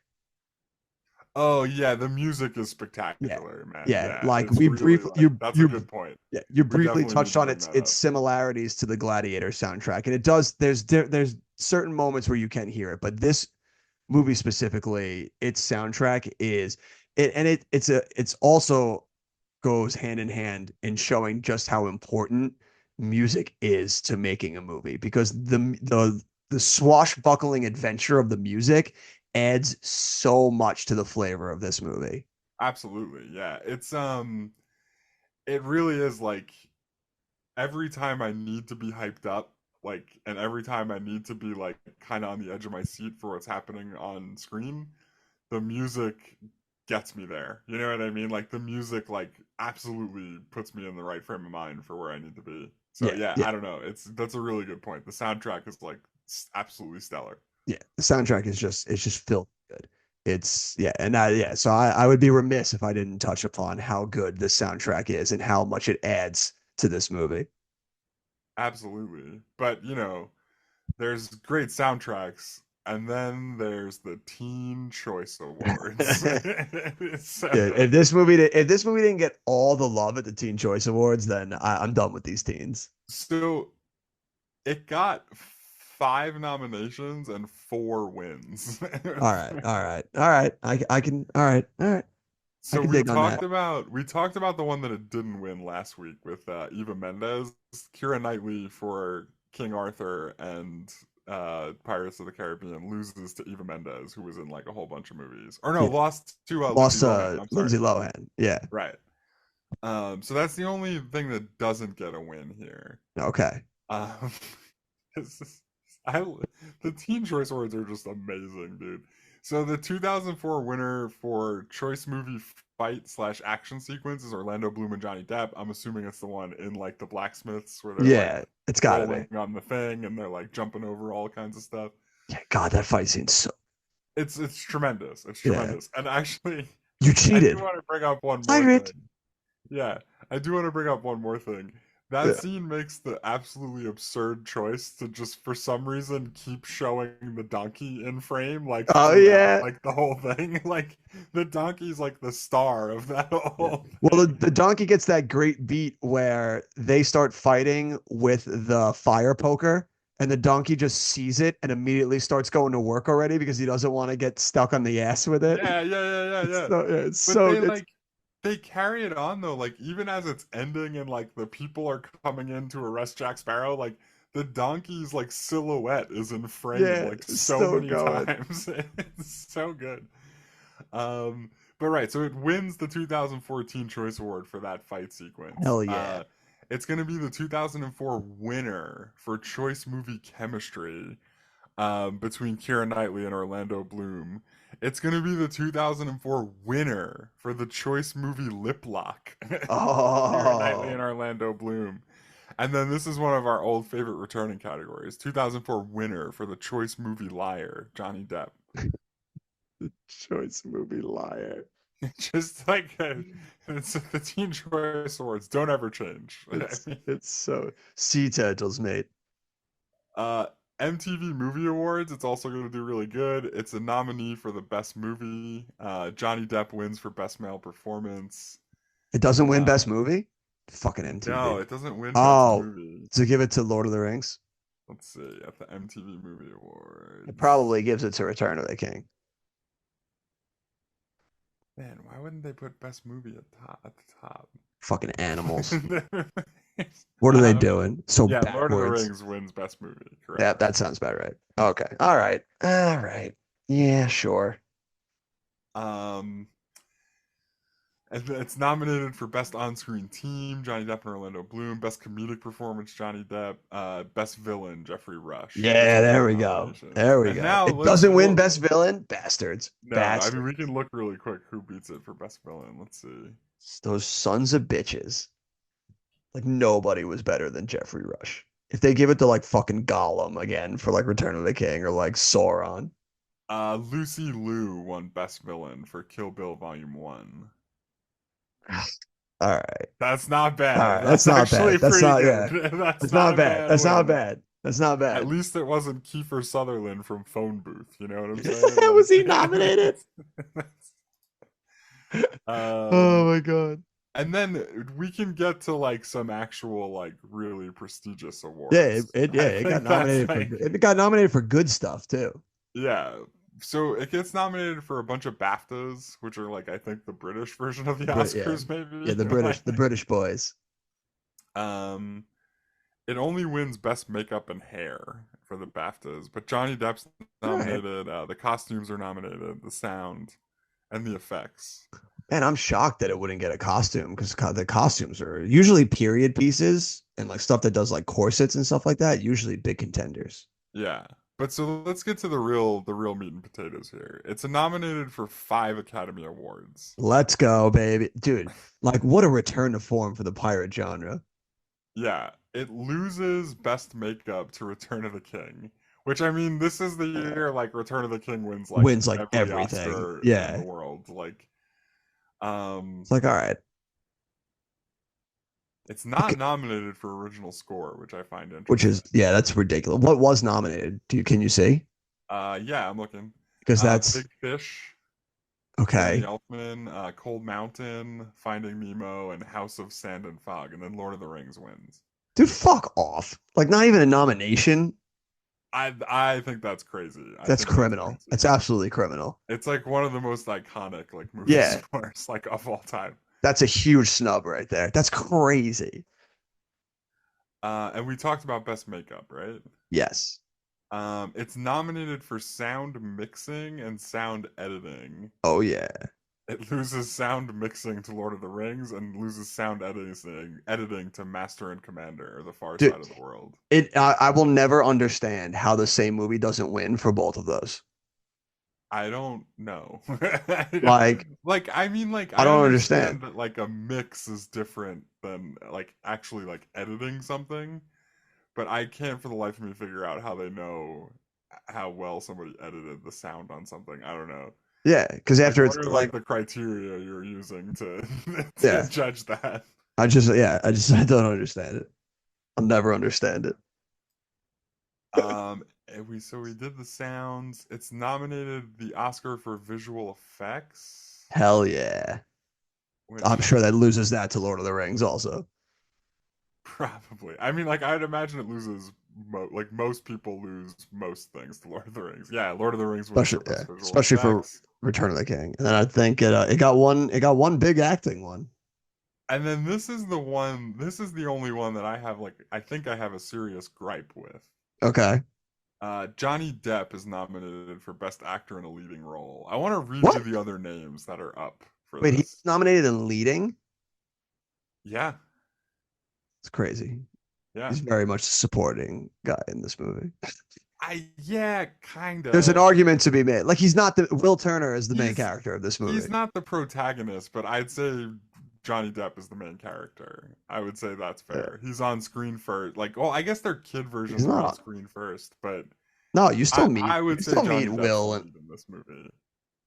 S5: Oh yeah, the music is
S4: Yeah.
S5: spectacular, man.
S4: Yeah,
S5: Yeah,
S4: like
S5: it's
S4: we
S5: really
S4: briefly
S5: like that's a good point.
S4: yeah, you
S5: We
S4: briefly
S5: definitely need
S4: touched
S5: to
S4: on
S5: bring that
S4: its
S5: up.
S4: similarities to the Gladiator soundtrack, and it does. There's certain moments where you can hear it, but this movie specifically, its soundtrack is it, and it's also goes hand in hand in showing just how important music is to making a movie because the swashbuckling adventure of the music adds so much to the flavor of this movie.
S5: Absolutely, yeah. It really is like every time I need to be hyped up, like, and every time I need to be like kind of on the edge of my seat for what's happening on screen, the music gets me there. You know what I mean? Like the music like absolutely puts me in the right frame of mind for where I need to be. So
S4: Yeah,
S5: yeah,
S4: yeah,
S5: I don't know. That's a really good point. The soundtrack is like absolutely stellar.
S4: yeah. The soundtrack is just it's just filthy good. It's yeah, and yeah. So I would be remiss if I didn't touch upon how good the soundtrack is and how much it adds to this movie.
S5: Absolutely. But, there's great soundtracks and then there's the Teen Choice Awards.
S4: Yeah,
S5: So,
S4: if this movie didn't get all the love at the Teen Choice Awards, then I'm done with these teens.
S5: so it got 5 nominations and 4 wins.
S4: All right, all right, all right. I can. All right, all right. I
S5: So
S4: can dig on that.
S5: we talked about the one that it didn't win last week with Eva Mendes, Keira Knightley for King Arthur, and Pirates of the Caribbean loses to Eva Mendes, who was in like a whole bunch of movies. Or no,
S4: Yeah,
S5: lost to Lindsay
S4: lost
S5: Lohan. I'm sorry.
S4: Lindsay Lohan. Yeah.
S5: Right. So that's the only thing that doesn't get a win here.
S4: Okay.
S5: Um, it's just- I the Teen Choice Awards are just amazing, dude. So the 2004 winner for Choice Movie Fight slash Action Sequence is Orlando Bloom and Johnny Depp. I'm assuming it's the one in like the blacksmiths where they're like
S4: Yeah, it's gotta be.
S5: rolling on the thing and they're like jumping over all kinds of stuff.
S4: Yeah. God, that fight scene's so.
S5: It's tremendous. It's
S4: Yeah.
S5: tremendous. And actually,
S4: You
S5: I do
S4: cheated.
S5: want to bring up one more
S4: Pirate.
S5: thing. Yeah, I do want to bring up one more thing. That
S4: Yeah.
S5: scene makes the absolutely absurd choice to just for some reason keep showing the donkey in frame, like
S4: Oh
S5: throughout,
S4: yeah.
S5: like the whole thing. Like the donkey's like the star of that whole
S4: Well,
S5: thing.
S4: the donkey gets that great beat where they start fighting with the fire poker, and the donkey just sees it and immediately starts going to work already because he doesn't want to get stuck on the ass with it.
S5: Yeah.
S4: It's
S5: But
S4: so
S5: they
S4: it's
S5: like they carry it on though, like even as it's ending and like the people are coming in to arrest Jack Sparrow, like the donkey's like silhouette is in frame
S4: yeah,
S5: like
S4: it's
S5: so
S4: still
S5: many
S4: going.
S5: times. It's so good. But right, so it wins the 2014 Choice Award for that fight sequence.
S4: Hell yeah.
S5: It's gonna be the 2004 winner for Choice Movie Chemistry, between Keira Knightley and Orlando Bloom. It's going to be the 2004 winner for the Choice Movie Lip Lock. Keira Knightley
S4: Oh.
S5: and Orlando Bloom. And then this is one of our old favorite returning categories. 2004 winner for the Choice Movie Liar, Johnny Depp.
S4: Choice movie liar.
S5: Just like it's the Teen Choice Awards don't ever change.
S4: It's so sea turtles, mate.
S5: Uh, MTV Movie Awards, it's also going to do really good. It's a nominee for the best movie. Johnny Depp wins for best male performance.
S4: It doesn't win best movie? Fucking MTV.
S5: No, it doesn't win
S4: Oh,
S5: best movie.
S4: to give it to Lord of the Rings?
S5: Let's see, at the MTV Movie Awards.
S4: It probably gives it to Return of the King.
S5: Man, why wouldn't they put best movie at the top?
S4: Fucking animals. What are they doing? So
S5: yeah,
S4: backwards.
S5: Lord of the Rings wins best movie. Correct.
S4: Yeah, that sounds about right. Okay. All right. All right. Yeah, sure.
S5: And it's nominated for Best On-Screen Team, Johnny Depp and Orlando Bloom. Best Comedic Performance, Johnny Depp. Best Villain, Jeffrey Rush.
S4: Yeah, there we go. There we go.
S5: Now
S4: it doesn't win Best Villain? Bastards.
S5: No,
S4: Bastards.
S5: I mean, we can look really quick who beats it for Best Villain. Let's see.
S4: Those sons of bitches. Like, nobody was better than Jeffrey Rush. If they give it to, like, fucking Gollum again for, like, Return of the King or, like, Sauron.
S5: Lucy Liu won Best Villain for Kill Bill Volume 1.
S4: All right.
S5: That's not bad.
S4: All right. That's not bad. That's not
S5: good.
S4: That's not bad. That's not bad. That's not bad.
S5: At least it wasn't Kiefer Sutherland from Phone Booth. You know what I'm saying?
S4: Was he nominated? Oh my god.
S5: And then we can get to like some actual like really prestigious awards.
S4: Yeah, it got nominated it got nominated for good stuff too.
S5: Yeah. So it gets nominated for a bunch of BAFTAs, which are like I think the British version of the Oscars, maybe.
S4: Yeah, the British boys.
S5: It only wins Best Makeup and Hair for the BAFTAs, but Johnny Depp's nominated. The costumes are nominated, the sound, and the effects.
S4: Man, I'm shocked that it wouldn't get a costume because the costumes are usually period pieces and like stuff that does like corsets and stuff like that. Usually big contenders.
S5: Yeah. But so let's get to the real meat and potatoes here. It's nominated for 5 Academy Awards.
S4: Let's go, baby. Dude, like what a return to form for the pirate genre.
S5: Yeah. It loses Best Makeup to Return of the King. Which I mean, this is the year like Return of the King wins like
S4: everything.
S5: Oscar
S4: yeah.
S5: in the world. Like
S4: it's like all right.
S5: It's not nominated for original score, which I find interesting.
S4: Which is that's ridiculous. What was nominated? Can you see?
S5: Yeah, I'm looking.
S4: Because that's
S5: Big Fish.
S4: Okay.
S5: Elfman, Cold Mountain, Finding Nemo, and House of Sand and Fog, and then Lord of the Rings wins.
S4: Dude, fuck off! Like not even a nomination.
S5: I think that's crazy.
S4: That's criminal. That's absolutely criminal.
S5: It's like one of the most iconic like movie scores like of all time.
S4: That's a huge snub right there. That's crazy.
S5: And we talked about Best Makeup, right?
S4: Yes.
S5: It's nominated for sound mixing and sound editing.
S4: Oh yeah.
S5: It loses sound mixing to Lord of the Rings and loses sound editing to Master and Commander, or The Far Side of the World.
S4: I will never understand how the same movie doesn't win for both of those.
S5: I don't know.
S4: I
S5: don't understand that like a mix is different than like actually like editing something, but I can't for the life of me figure out how they know how well somebody edited the sound on something. I don't know.
S4: Yeah, because after it's
S5: like the criteria you're using to judge that.
S4: I don't understand it. I'll never understand it.
S5: We did the sounds. It's nominated the Oscar for visual effects.
S4: Hell yeah. I'm sure that loses that to Lord of the Rings also.
S5: Probably. I mean, like, I'd imagine it loses, most people lose most things to Lord of the Rings. Yeah, Lord of the Rings
S4: especially for Return of the King. And then I think it got one big acting one.
S5: And then this is the only one that I think I have a serious gripe with.
S4: Okay.
S5: Johnny Depp is nominated for Best Actor in a Leading Role. I want to read you the other names that are up for this. Wait,
S4: he's nominated in leading?
S5: Yeah.
S4: It's crazy.
S5: Yeah.
S4: He's very much a supporting guy in this movie.
S5: Kind of.
S4: There's an argument to be made. Like Will Turner is the main character of this movie.
S5: He's not the protagonist, but I'd say Johnny Depp is the main character. I would say that's fair. He's on screen first. Like, well, I guess their kid versions
S4: He's
S5: are on
S4: not.
S5: screen first, but
S4: No, you still meet.
S5: I
S4: You
S5: would say
S4: still
S5: Johnny
S4: meet
S5: Depp's
S4: Will
S5: the
S4: and
S5: lead in this movie.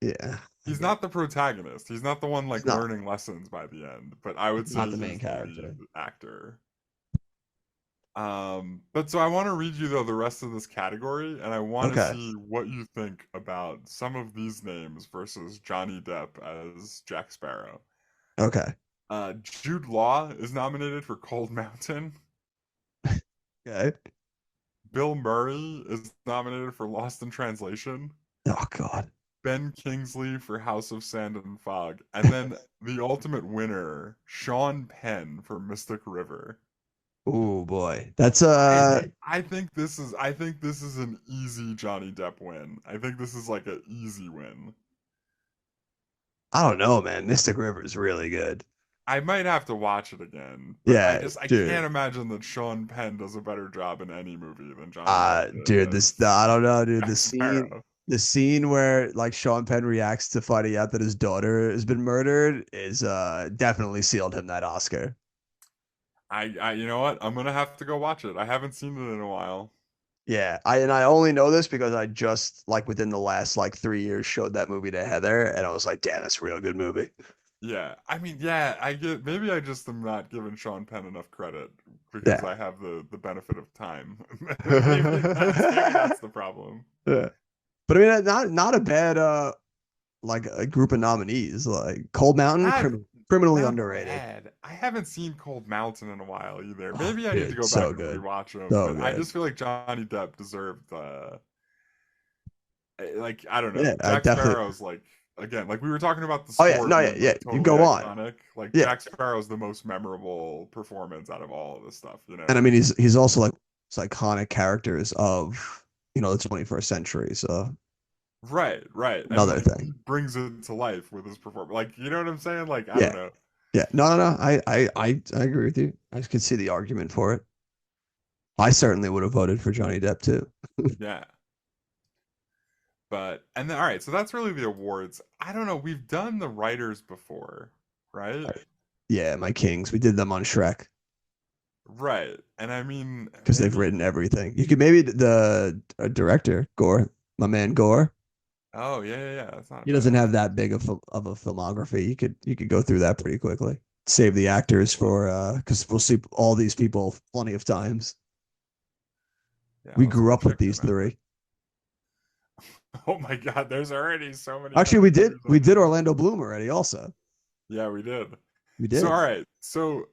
S4: yeah.
S5: He's not the protagonist. He's not the one like
S4: He's not.
S5: learning lessons by the end. But I would
S4: He's
S5: say
S4: not the
S5: he's
S4: main
S5: the
S4: character.
S5: lead actor. But so I want to read you though the rest of this category, and I want to
S4: Okay.
S5: see what you think about some of these names versus Johnny Depp as Jack Sparrow.
S4: Okay.
S5: Jude Law is nominated for Cold Mountain.
S4: Okay.
S5: Bill Murray is nominated for Lost in Translation.
S4: Oh God.
S5: Ben Kingsley for House of Sand and Fog, and then the ultimate winner, Sean Penn for Mystic River.
S4: Oh boy, that's
S5: I think this is an easy Johnny Depp win. I think this is like an easy win.
S4: I don't know, man. Mystic River is really good.
S5: I might have to watch it again. But
S4: Yeah,
S5: I
S4: dude.
S5: can't imagine that Sean Penn does a better job in any movie than Johnny Depp did
S4: Dude,
S5: as
S4: I don't know, dude.
S5: Jack Sparrow.
S4: The scene where like Sean Penn reacts to finding out that his daughter has been murdered is definitely sealed him that Oscar.
S5: I you know what? I'm gonna have to go watch it. I haven't seen it in a while.
S4: Yeah, I only know this because I just like within the last like 3 years showed that movie to Heather, and I was like, damn, that's a real good movie.
S5: Yeah, I mean, yeah, I get maybe I just am not giving Sean Penn enough credit because
S4: Yeah.
S5: I have the benefit of time. maybe that's the problem.
S4: Yeah. But I mean, not a bad like a group of nominees like Cold Mountain, criminally
S5: Not
S4: underrated.
S5: bad. I haven't seen Cold Mountain in a while either.
S4: Oh,
S5: Maybe I need to
S4: dude,
S5: go
S4: so
S5: back
S4: good.
S5: and rewatch them.
S4: So
S5: But I
S4: good.
S5: just feel like Johnny Depp deserved like I don't know.
S4: Yeah, I
S5: Jack
S4: definitely.
S5: Sparrow's like again, like we were talking about the
S4: Oh
S5: score
S4: yeah, no, yeah,
S5: being,
S4: yeah.
S5: like,
S4: You
S5: totally
S4: go on.
S5: iconic. Like
S4: Yeah.
S5: Jack Sparrow's the most memorable performance out of all of this stuff, you know.
S4: And I mean, he's also like iconic characters of the 21st century. So
S5: Right.
S4: Another
S5: and,
S4: thing.
S5: brings it to life with his performance. Like, you know what I'm saying? Like, I
S4: Yeah.
S5: don't know.
S4: yeah, no. I agree with you. I could see the argument for it. I certainly would have voted for Johnny Depp too.
S5: Yeah. But and then all right, so that's really the awards. I don't know. We've done the writers before, right?
S4: Yeah, my kings. We did them on Shrek
S5: Right. And I mean,
S4: because they've written everything. You could maybe the director Gore, my man Gore.
S5: Oh yeah. That's not
S4: He
S5: bad.
S4: doesn't have that big of a filmography. You could go through that pretty quickly. Save the actors for because we'll see all these people plenty of times.
S5: Yeah,
S4: We
S5: let's
S4: grew
S5: go
S4: up with
S5: check them
S4: these
S5: out.
S4: three.
S5: Oh my god, there's already so many.
S4: Actually,
S5: movies
S4: we
S5: on
S4: did
S5: here.
S4: Orlando Bloom already. Also,
S5: Yeah, we did.
S4: we did.
S5: So all right. So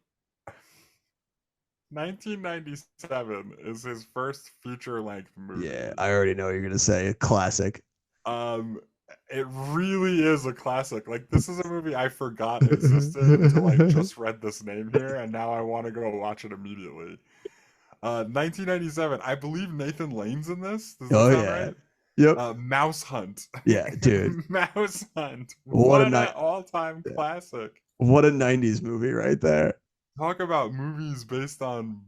S5: 1997 is his first feature-length movie.
S4: Yeah, I already know what you're gonna say a classic.
S5: It really is a classic. Like, this is a movie I forgot existed until I just read this name here, and now I want to go watch it immediately. 1997. I believe Nathan Lane's in this. Does that
S4: Oh
S5: sound
S4: yeah.
S5: right?
S4: Yep.
S5: Mouse Hunt.
S4: Yeah, dude.
S5: Mouse Hunt.
S4: What
S5: What
S4: a
S5: an
S4: night.
S5: all-time
S4: Yeah.
S5: classic.
S4: What a '90s movie right there.
S5: Talk about movies based on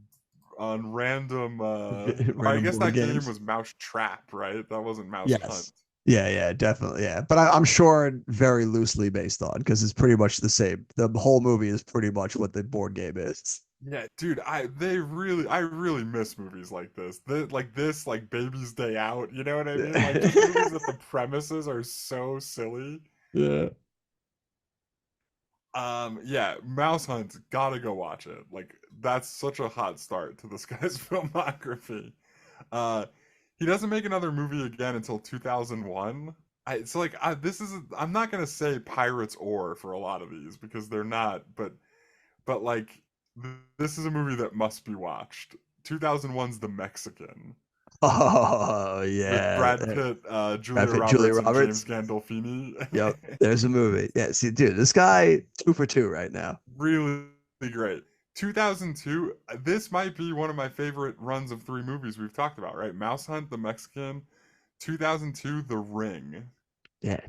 S5: random or I
S4: Random
S5: guess
S4: board
S5: that game
S4: games.
S5: was Mouse Trap, right? That wasn't Mouse
S4: Yes.
S5: Hunt.
S4: Yeah, definitely. Yeah, but I'm sure very loosely based on because it's pretty much the same. The whole movie is pretty much what the board game is.
S5: Yeah, dude, I really miss movies like this. Like Baby's Day Out, you know what I mean? Like just movies that the premises are so silly.
S4: Yeah.
S5: Yeah, Mouse Hunt, gotta go watch it. Like that's such a hot start to this guy's filmography. He doesn't make another movie again until 2001. I'm not gonna say Pirates or for a lot of these because they're not, but like this is a movie that must be watched. 2001's The Mexican.
S4: Oh
S5: With
S4: yeah.
S5: Brad Pitt, Julia
S4: Pitt,
S5: Roberts,
S4: Julia
S5: and
S4: Roberts.
S5: James Gandolfini.
S4: Yep. There's a movie. Yeah. See, dude, this guy 2 for 2 right now.
S5: Really great. 2002, this might be one of my favorite runs of 3 movies we've talked about, right? Mouse Hunt, The Mexican, 2002, The Ring.
S4: Yeah.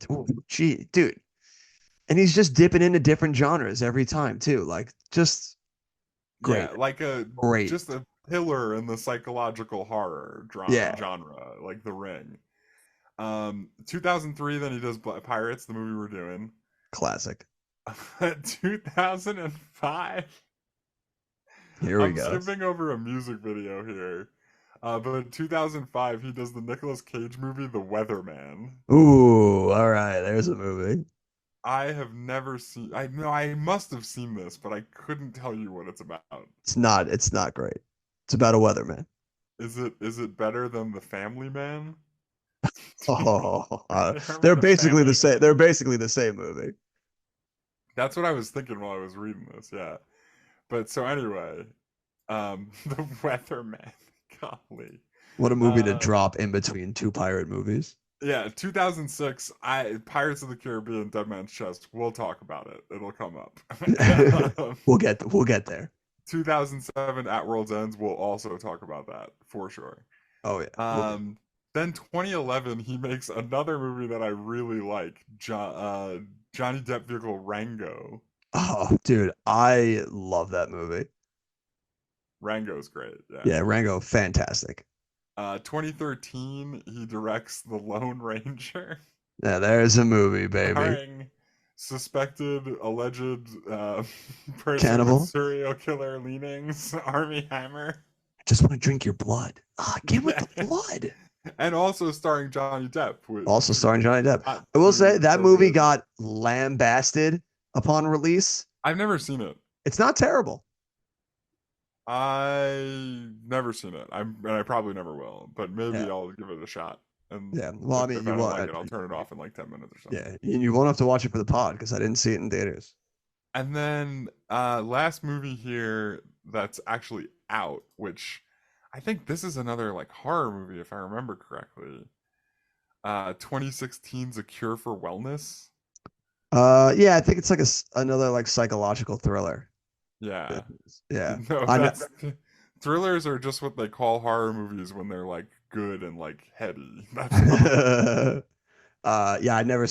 S4: Gee, dude. And he's just dipping into different genres every time too. Like just great.
S5: Yeah, like
S4: Great.
S5: just a pillar in the psychological horror genre, like The Ring. 2003, then he does Pirates, the movie we're doing.
S4: Classic.
S5: 2005.
S7: Here we
S5: I'm
S7: go.
S5: skipping over a music video here. But in 2005, he does the Nicolas Cage movie, The Weatherman.
S7: Ooh, all right. There's a movie.
S5: I have never seen. I know I must have seen this, but I couldn't tell you what it's about.
S7: It's not. It's not great. It's about a weatherman.
S5: Is it better than The Family Man?
S7: Oh,
S5: Remember
S7: they're
S5: The
S7: basically
S5: Family
S7: the same.
S5: Man?
S7: They're basically the same movie.
S5: That's what I was thinking while I was reading this. Yeah, but so anyway, The Weatherman. Golly.
S7: What a movie to
S5: Uh,
S7: drop in between two pirate movies.
S5: Yeah, 2006. Pirates of the Caribbean, Dead Man's Chest. We'll talk about it. It'll come up.
S7: We'll get there.
S5: 2007, At World's Ends. We'll also talk about that for sure.
S7: Oh yeah.
S5: Then 2011, he makes another movie that I really like. Johnny Depp vehicle Rango.
S7: Oh, dude, I love that movie.
S5: Rango's great. Yeah.
S7: Yeah, Rango, fantastic.
S5: 2013, he directs The Lone Ranger.
S7: Yeah, there's a movie, baby.
S5: Starring suspected alleged person
S7: Cannibal?
S5: with serial killer leanings, Armie Hammer.
S7: Just want to drink your blood. Get with the blood.
S5: And also starring Johnny Depp.
S7: Also starring Johnny Depp.
S5: Not
S7: I will say
S5: too
S7: that movie
S5: appropriate.
S7: got lambasted upon release.
S5: I've never seen it.
S7: It's not terrible.
S5: I never seen it. And I probably never will. But maybe
S7: Yeah.
S5: I'll give it a shot. And
S7: Yeah, well, I mean,
S5: if
S7: you
S5: I don't
S7: want-
S5: like it, I'll turn it off in like 10 minutes or something.
S7: Yeah, you won't have to watch it for the pod because I didn't see it in theaters.
S5: And then last movie here that's actually out, which I think this is another like horror movie if I remember correctly. 2016's A Cure for Wellness.
S7: Yeah, I think it's like another like psychological thriller.
S5: Yeah.
S7: Yeah.
S5: No,
S7: I know-
S5: that's, thrillers are just what they call horror movies when they're like good and like heady. That's
S7: Yeah, I never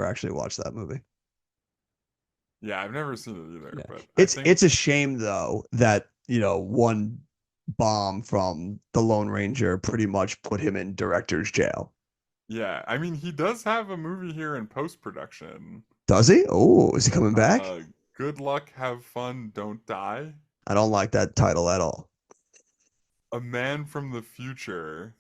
S7: actually watched that movie.
S5: yeah, I've never seen it either.
S7: Yeah.
S5: But
S7: It's a shame though that, one bomb from the Lone Ranger pretty much put him in director's jail.
S5: yeah, I mean he does have a movie here in post-production.
S7: Does he? Oh, is he coming back?
S5: Good Luck, Have Fun, Don't Die.
S7: I don't like that title at all.
S5: A man from the future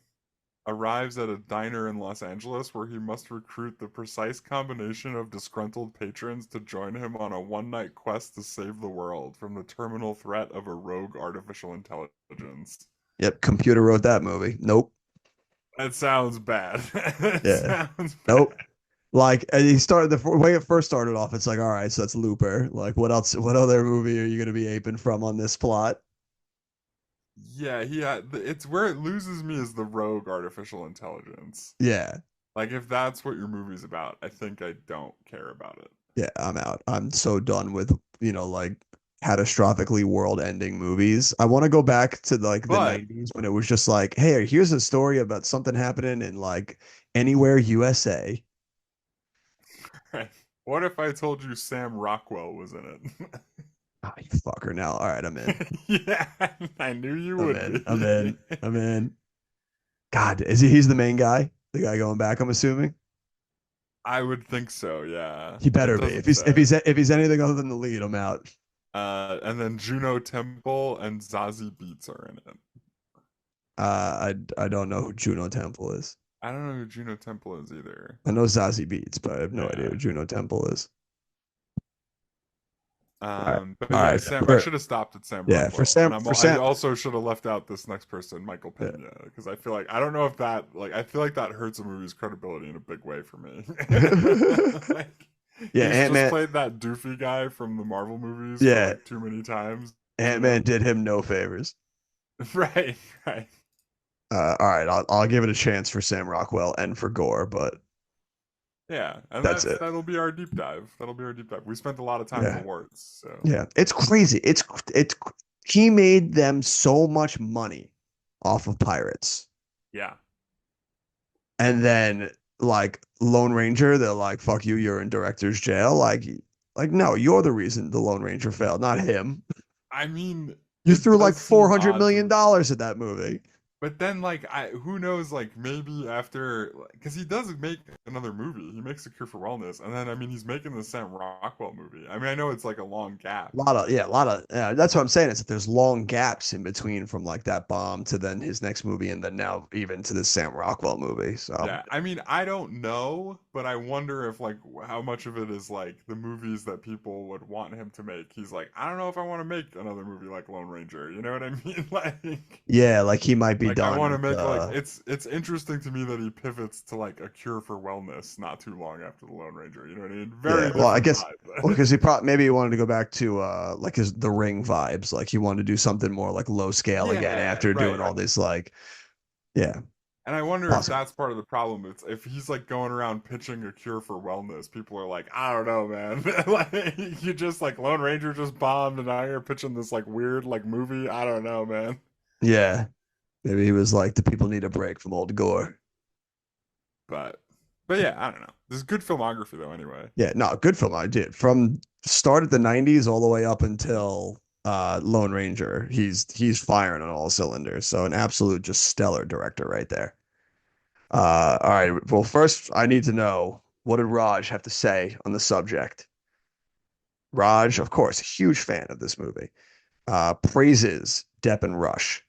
S5: arrives at a diner in Los Angeles where he must recruit the precise combination of disgruntled patrons to join him on a one-night quest to save the world from the terminal threat of a rogue artificial intelligence.
S7: Yep, computer wrote that movie. Nope.
S5: That sounds bad.
S7: Yeah.
S5: Sounds
S7: Nope. Like he started the way it first started off. It's like, all right, so that's Looper. Like, what else? What other movie are you gonna be aping from on this plot?
S5: Yeah, it's where it loses me is the rogue artificial intelligence.
S7: Yeah,
S5: Like if that's what your movie's about, I think I don't care about it.
S7: yeah, I'm out. I'm so done with like catastrophically world-ending movies. I want to go back to like the
S5: But-
S7: 90s when it was just like, hey, here's a story about something happening in like anywhere USA.
S5: Right. What if I told you Sam Rockwell was in it?
S7: Oh, you fucker! Now, all right, I'm in.
S5: Yeah, I knew you
S7: I'm
S5: would
S7: in.
S5: be.
S7: I'm in. I'm in. God, is he's the main guy? The guy going back? I'm assuming.
S5: I would think so. Yeah.
S7: He better
S5: It
S7: be.
S5: doesn't
S7: If
S5: say.
S7: he's anything other than the lead, I'm out.
S5: And then Juno Temple and Zazie Beetz are in it.
S7: I don't know who Juno Temple is.
S5: I don't know who Juno Temple is either.
S7: I know Zazie Beetz, but I have no
S5: Yeah.
S7: idea who Juno Temple is.
S5: But
S7: all
S5: yeah,
S7: right.
S5: Sam. I
S7: For-
S5: should have stopped at Sam.
S7: Yeah,
S5: Rockwell.
S7: for Sam-
S5: And
S7: for Sam-
S5: I also should have left out this next person, Michael
S7: Yeah.
S5: Pena, because I feel like I don't know if that I feel like that hurts a movie's credibility in a big way for me. Like,
S7: Yeah,
S5: he's
S7: Ant-Man-
S5: just played that doofy guy from the Marvel movies.
S7: Yeah.
S5: for like too many times.
S7: Ant-Man did him no favors.
S5: Right.
S7: All right, I'll give it a chance for Sam Rockwell and for Gore, but
S5: Yeah, and
S7: That's it.
S5: that'll be our deep dive. We spent a lot of time
S7: Yeah.
S5: in awards, so
S7: yeah, it's crazy. It's he made them so much money off of Pirates,
S5: yeah.
S7: and then like Lone Ranger, they're like, "Fuck you, you're in director's jail." Like no, you're the reason the Lone Ranger failed, not him.
S5: I mean,
S7: You
S5: it
S7: threw like
S5: does seem
S7: $400
S5: odd
S7: million
S5: to-
S7: at that movie.
S5: But then, like, who knows? Like, maybe after, because he does make another movie. He makes A Cure for Wellness, and then I mean, he's making the Sam Rockwell movie. I mean, I know it's like a long gap.
S7: A lot of that's what I'm saying is that there's long gaps in between from like that bomb to then his next movie and then now even to this Sam Rockwell movie. So
S5: Yeah, I mean, I don't know, but I wonder if like how much of it is like the movies that people would want him to make. He's like, I don't know if I want to make another movie like Lone Ranger. You know what I mean? Like,
S7: yeah, like he might be
S5: like
S7: done.
S5: I want to
S7: with,
S5: make like it's interesting to me that he pivots to like A Cure for Wellness not too long after the Lone Ranger. You know what I mean? Very
S7: yeah, well, I
S5: different
S7: guess
S5: vibe.
S7: because he probably maybe he wanted to go back to like his The Ring vibes. Like he wanted to do something more like low scale again
S5: Yeah,
S7: after doing
S5: right.
S7: all this like yeah.
S5: And I wonder if
S7: Possible.
S5: that's part of the problem. It's if he's like going around pitching A Cure for Wellness, people are like, I don't know, man. Like you just like Lone Ranger just bombed, and now you're pitching this like weird like movie. I don't know, man.
S7: Yeah. Maybe he was like the people need a break from old gore.
S5: But yeah, I don't know. This is good filmography though. Anyway,
S7: Yeah, no, good film. I did from start at the '90s all the way up until Lone Ranger. He's firing on all cylinders. So an absolute just stellar director right there. All right. Well, first I need to know what did Raj have to say on the subject. Raj, of course, a huge fan of this movie. Praises Depp and Rush.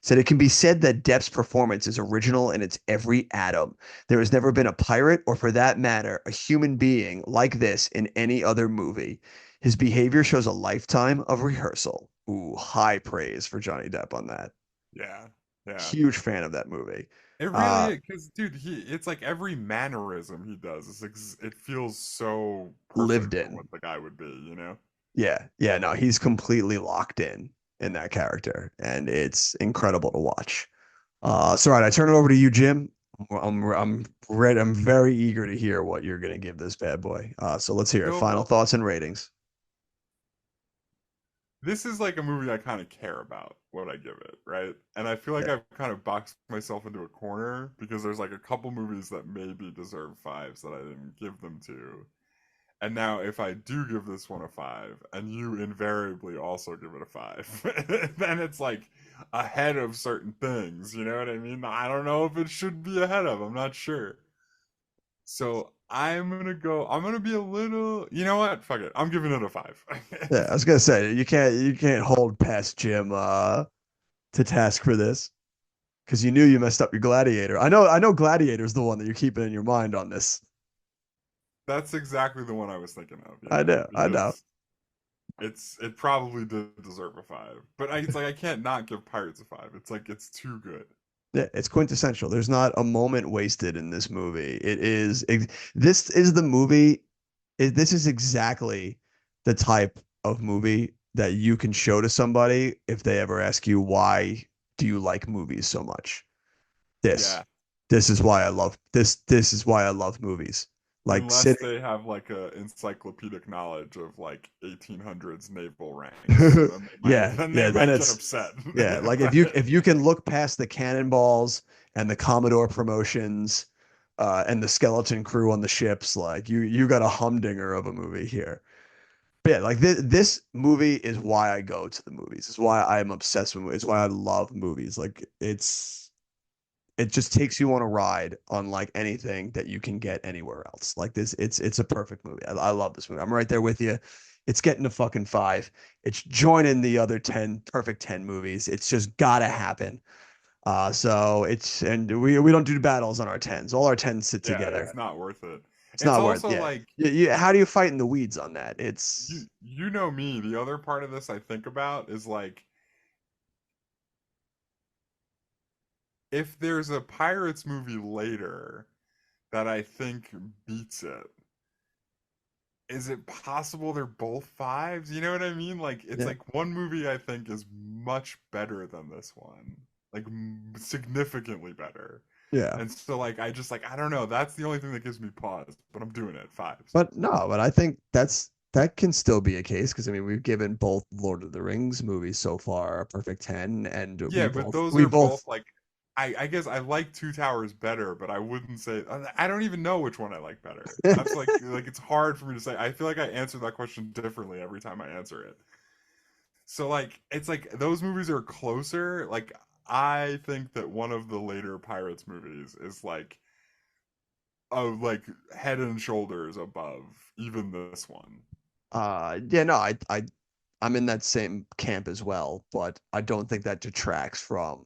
S7: Said it can be said that Depp's performance is original in its every atom. There has never been a pirate, or for that matter, a human being like this in any other movie. His behavior shows a lifetime of rehearsal. Ooh, high praise for Johnny Depp on that.
S5: yeah, yeah.
S7: Huge fan of that movie.
S5: It really
S7: Uh,
S5: is because, dude, it's like every mannerism he does. It feels so
S7: lived
S5: perfect for
S7: in.
S5: what the guy would be. You know?
S7: Yeah, yeah, no, he's completely locked in that character, and it's incredible to watch. So right, I turn it over to you, Jim. I'm ready. I'm very eager to hear what you're gonna give this bad boy. So let's hear it.
S5: So
S7: Final thoughts and ratings.
S5: this is like a movie I kind of care about what I give it, right? And I feel like
S7: Yeah.
S5: I've kind of boxed myself into a corner because there's like a couple movies that maybe deserve fives that I didn't give them to. And now if I do give this one a five, and you invariably also give it a five, then it's like ahead of certain things, you know what I mean? I don't know if it should be ahead of, I'm not sure. So I'm gonna be a little, you know what? Fuck it. I'm giving it a five.
S7: Yeah, I was gonna say you can't hold past Jim to task for this because you knew you messed up your Gladiator. I know Gladiator's the one that you're keeping in your mind on this.
S5: That's exactly the one I was thinking of.
S7: I
S5: Yeah,
S7: know, I know.
S5: it probably did deserve a five, but it's like I can't not give Pirates a five. It's like it's too good.
S7: Yeah, it's quintessential. There's not a moment wasted in this movie. This is the movie. This is exactly the type of movie that you can show to somebody if they ever ask you why do you like movies so much. This
S5: Yeah,
S7: this is why I love this. This is why I love movies. Like
S5: unless
S7: sitting.
S5: they have like a encyclopedic knowledge of like 1800s naval ranks, then
S7: Yeah,
S5: then
S7: yeah.
S5: they
S7: Then
S5: might get
S7: it's
S5: upset.
S7: yeah. Like if you can look past the cannonballs and the Commodore promotions, and the skeleton crew on the ships, like you got a humdinger of a movie here. But yeah, like this movie is why I go to the movies. It's why I'm obsessed with movies. It's why I love movies. Like it just takes you on a ride on like anything that you can get anywhere else. Like this, it's a perfect movie. I love this movie. I'm right there with you. It's getting a fucking five. It's joining the other 10 perfect 10 movies. It's just gotta happen. So it's and we don't do battles on our tens. All our tens sit
S5: Yeah,
S7: together.
S5: it's not worth it.
S7: It's
S5: It's
S7: not worth.
S5: also
S7: Yeah.
S5: like
S7: How do you fight in the weeds on that?
S5: you
S7: It's
S5: you know me. The other part of this I think about is like if there's a Pirates movie later that I think beats it, is it possible they're both fives? You know what I mean? Like it's
S7: yeah.
S5: like one movie I think is much better than this one, like significantly better.
S7: Yeah.
S5: And so like I just like I don't know. That's the only thing that gives me pause, but I'm doing it fives.
S7: But no, but I think that can still be a case because I mean we've given both Lord of the Rings movies so far a perfect 10, and
S5: Yeah, but those
S7: we
S5: are
S7: both
S5: both like I guess I like Two Towers better, but I wouldn't say I don't even know which one I like better. That's like it's hard for me to say. I feel like I answer that question differently every time I answer it. So like it's like those movies are closer. Like I think that one of the later Pirates movies is like like head and shoulders above even this one.
S7: Yeah, no, I'm in that same camp as well, but I don't think that detracts from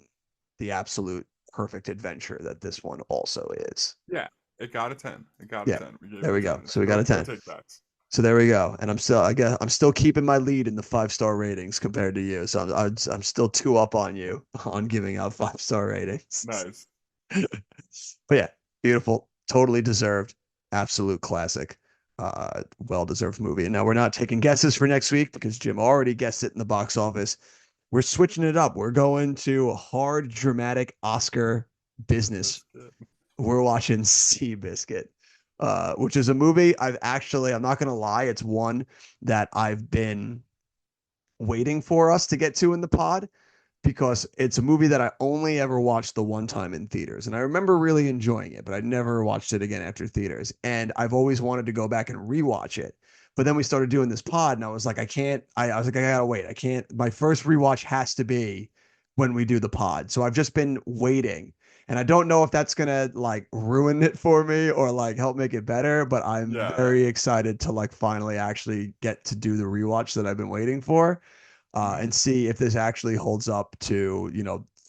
S7: the absolute perfect adventure that this one also is.
S5: Yeah, it got a 10. It got a
S7: Yeah,
S5: 10. We gave
S7: there
S5: it
S7: we
S5: a
S7: go.
S5: 10.
S7: So we got a
S5: No
S7: 10.
S5: take backs.
S7: So there we go. And I'm still keeping my lead in the 5-star ratings compared to you. So I'm still 2 up on you on giving out 5-star ratings.
S5: Nice.
S7: But yeah, beautiful, totally deserved, absolute classic, well-deserved movie. And now we're not taking guesses for next week because Jim already guessed it in the box office. We're switching it up. We're going to hard, dramatic Oscar business. We're watching Seabiscuit, which is a movie I'm not going to lie, it's one that I've been waiting for us to get to in the pod because it's a movie that I only ever watched the one time in theaters. And I remember really enjoying it, but I never watched it again after theaters. And I've always wanted to go back and rewatch it. But then we started doing this pod, and I was like, I can't. I was like, I gotta wait. I can't. My first rewatch has to be when we do the pod. So I've just been waiting, and I don't know if that's gonna like ruin it for me or like help make it better. But I'm very excited to like finally actually get to do the rewatch that I've been waiting for, and see if this actually holds up to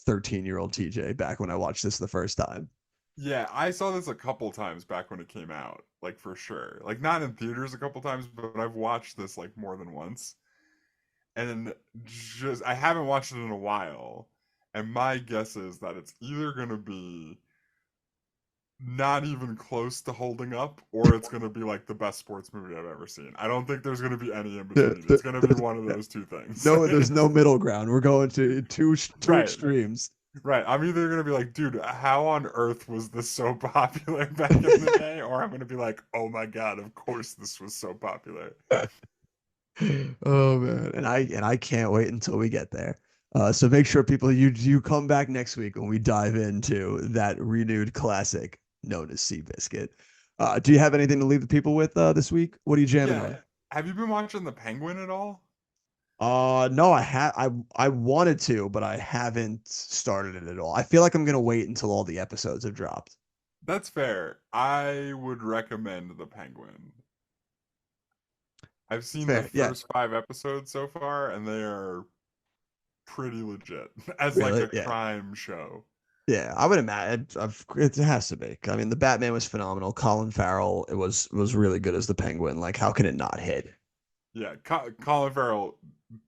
S7: 13-year-old TJ back when I watched this the first time.
S5: Yeah, I saw this a couple times back when it came out, like for sure. Like not in theaters a couple times, but I've watched this like more than once. And just I haven't watched it in a while. And my guess is that it's either going to be not even close to holding up or it's going to be like the best sports movie I've ever seen. I don't think there's going to be any in between. It's going to be one of those two things.
S7: No, there's no middle ground. We're going to two
S5: Right.
S7: extremes.
S5: Right. I'm either going to be like, dude, how on earth was this so popular back in the day? Or I'm going to be like, oh my God, of course this was so popular.
S7: Oh man. And I can't wait until we get there. So make sure people you come back next week when we dive into that renewed classic known as Seabiscuit. Do you have anything to leave the people with this week? What are you jamming on?
S5: Have you been watching The Penguin at all?
S7: No, I wanted to, but I haven't started it at all. I feel like I'm gonna wait until all the episodes have dropped.
S5: That's fair. I would recommend The Penguin. I've seen the first 5 episodes so far, and they are pretty legit as
S7: Really?
S5: like a crime show.
S7: Yeah, I would imagine it has to be. I mean, the Batman was phenomenal. Colin Farrell, it was really good as the Penguin. Like, how can it not hit?
S5: Yeah, Colin Farrell,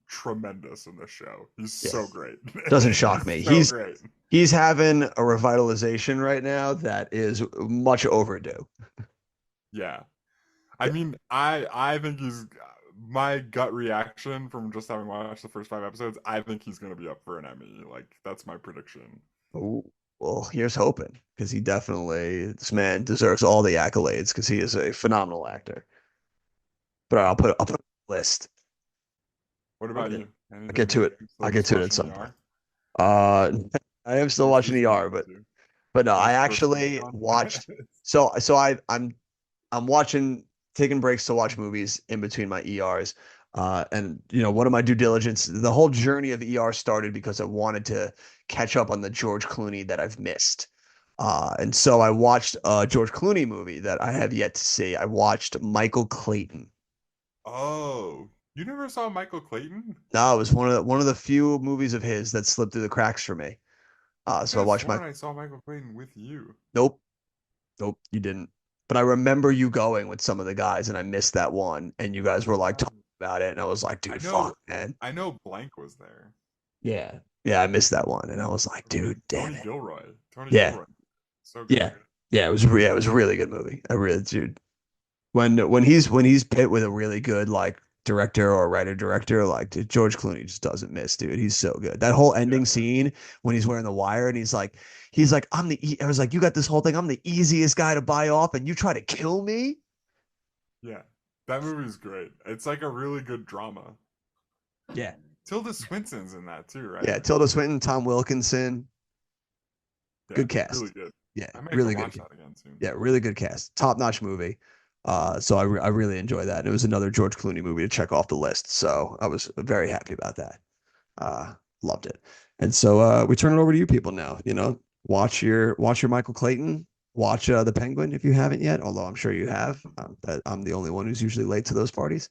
S5: tremendous in this show. He's so great.
S7: Doesn't shock me.
S5: So
S7: he's having a revitalization right now that is much overdue.
S5: Yeah, I mean, I think he's my gut reaction from just having watched the first 5 episodes. I think he's going to be up for an Emmy. Like that's my prediction.
S7: Oh, well, here's hoping because this man deserves all the accolades because he is a phenomenal actor. But I'll put it on the list.
S5: What about you?
S7: I'll get to it. I'll get to it at some point. I am still watching ER, but no, I actually watched. So I'm watching, taking breaks to watch movies in between my ERs. And one of my due diligence, the whole journey of ER started because I wanted to catch up on the George Clooney that I've missed. And so I watched a George Clooney movie that I have yet to see. I watched Michael Clayton.
S5: Oh, you never saw Michael Clayton?
S7: No, it was one of the few movies of his that slipped through the cracks for me. So I watched
S5: I saw Michael Clayton with you.
S7: Nope, you didn't. But I remember you going with some of the guys, and I missed that one. And you guys were like talking about it, and I was like, dude, fuck, man.
S5: I know Blank was there.
S7: Yeah, I missed that one, and I was like, dude, damn it.
S5: Tony Gilroy. So good.
S7: Yeah, it was a really good movie. I really, dude. When he's pit with a really good like director or writer director, like George Clooney just doesn't miss, dude. He's so good. That whole ending scene when he's wearing the wire and he's like, I was like, you got this whole thing. I'm the easiest guy to buy off, and you try to kill me.
S5: Yeah, that movie's great. It's like a really good drama.
S7: Yeah,
S5: Tilda Swinton's in that too, right?
S7: Yeah, Tilda Swinton, Tom Wilkinson.
S5: Yeah,
S7: good cast.
S5: Really good.
S7: Yeah,
S5: I might
S7: really
S5: watch
S7: good.
S5: That again soon.
S7: Yeah, really good cast. Top notch movie. So I really enjoy that. And it was another George Clooney movie to check off the list. So I was very happy about that. loved it. And so we turn it over to you people now. Watch your Michael Clayton. Watch The Penguin if you haven't yet, although I'm sure you have. I'm the only one who's usually late to those parties.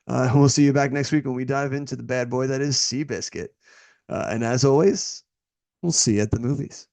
S7: We'll see you back next week when we dive into the bad boy that is Seabiscuit. And as always, we'll see you at the movies.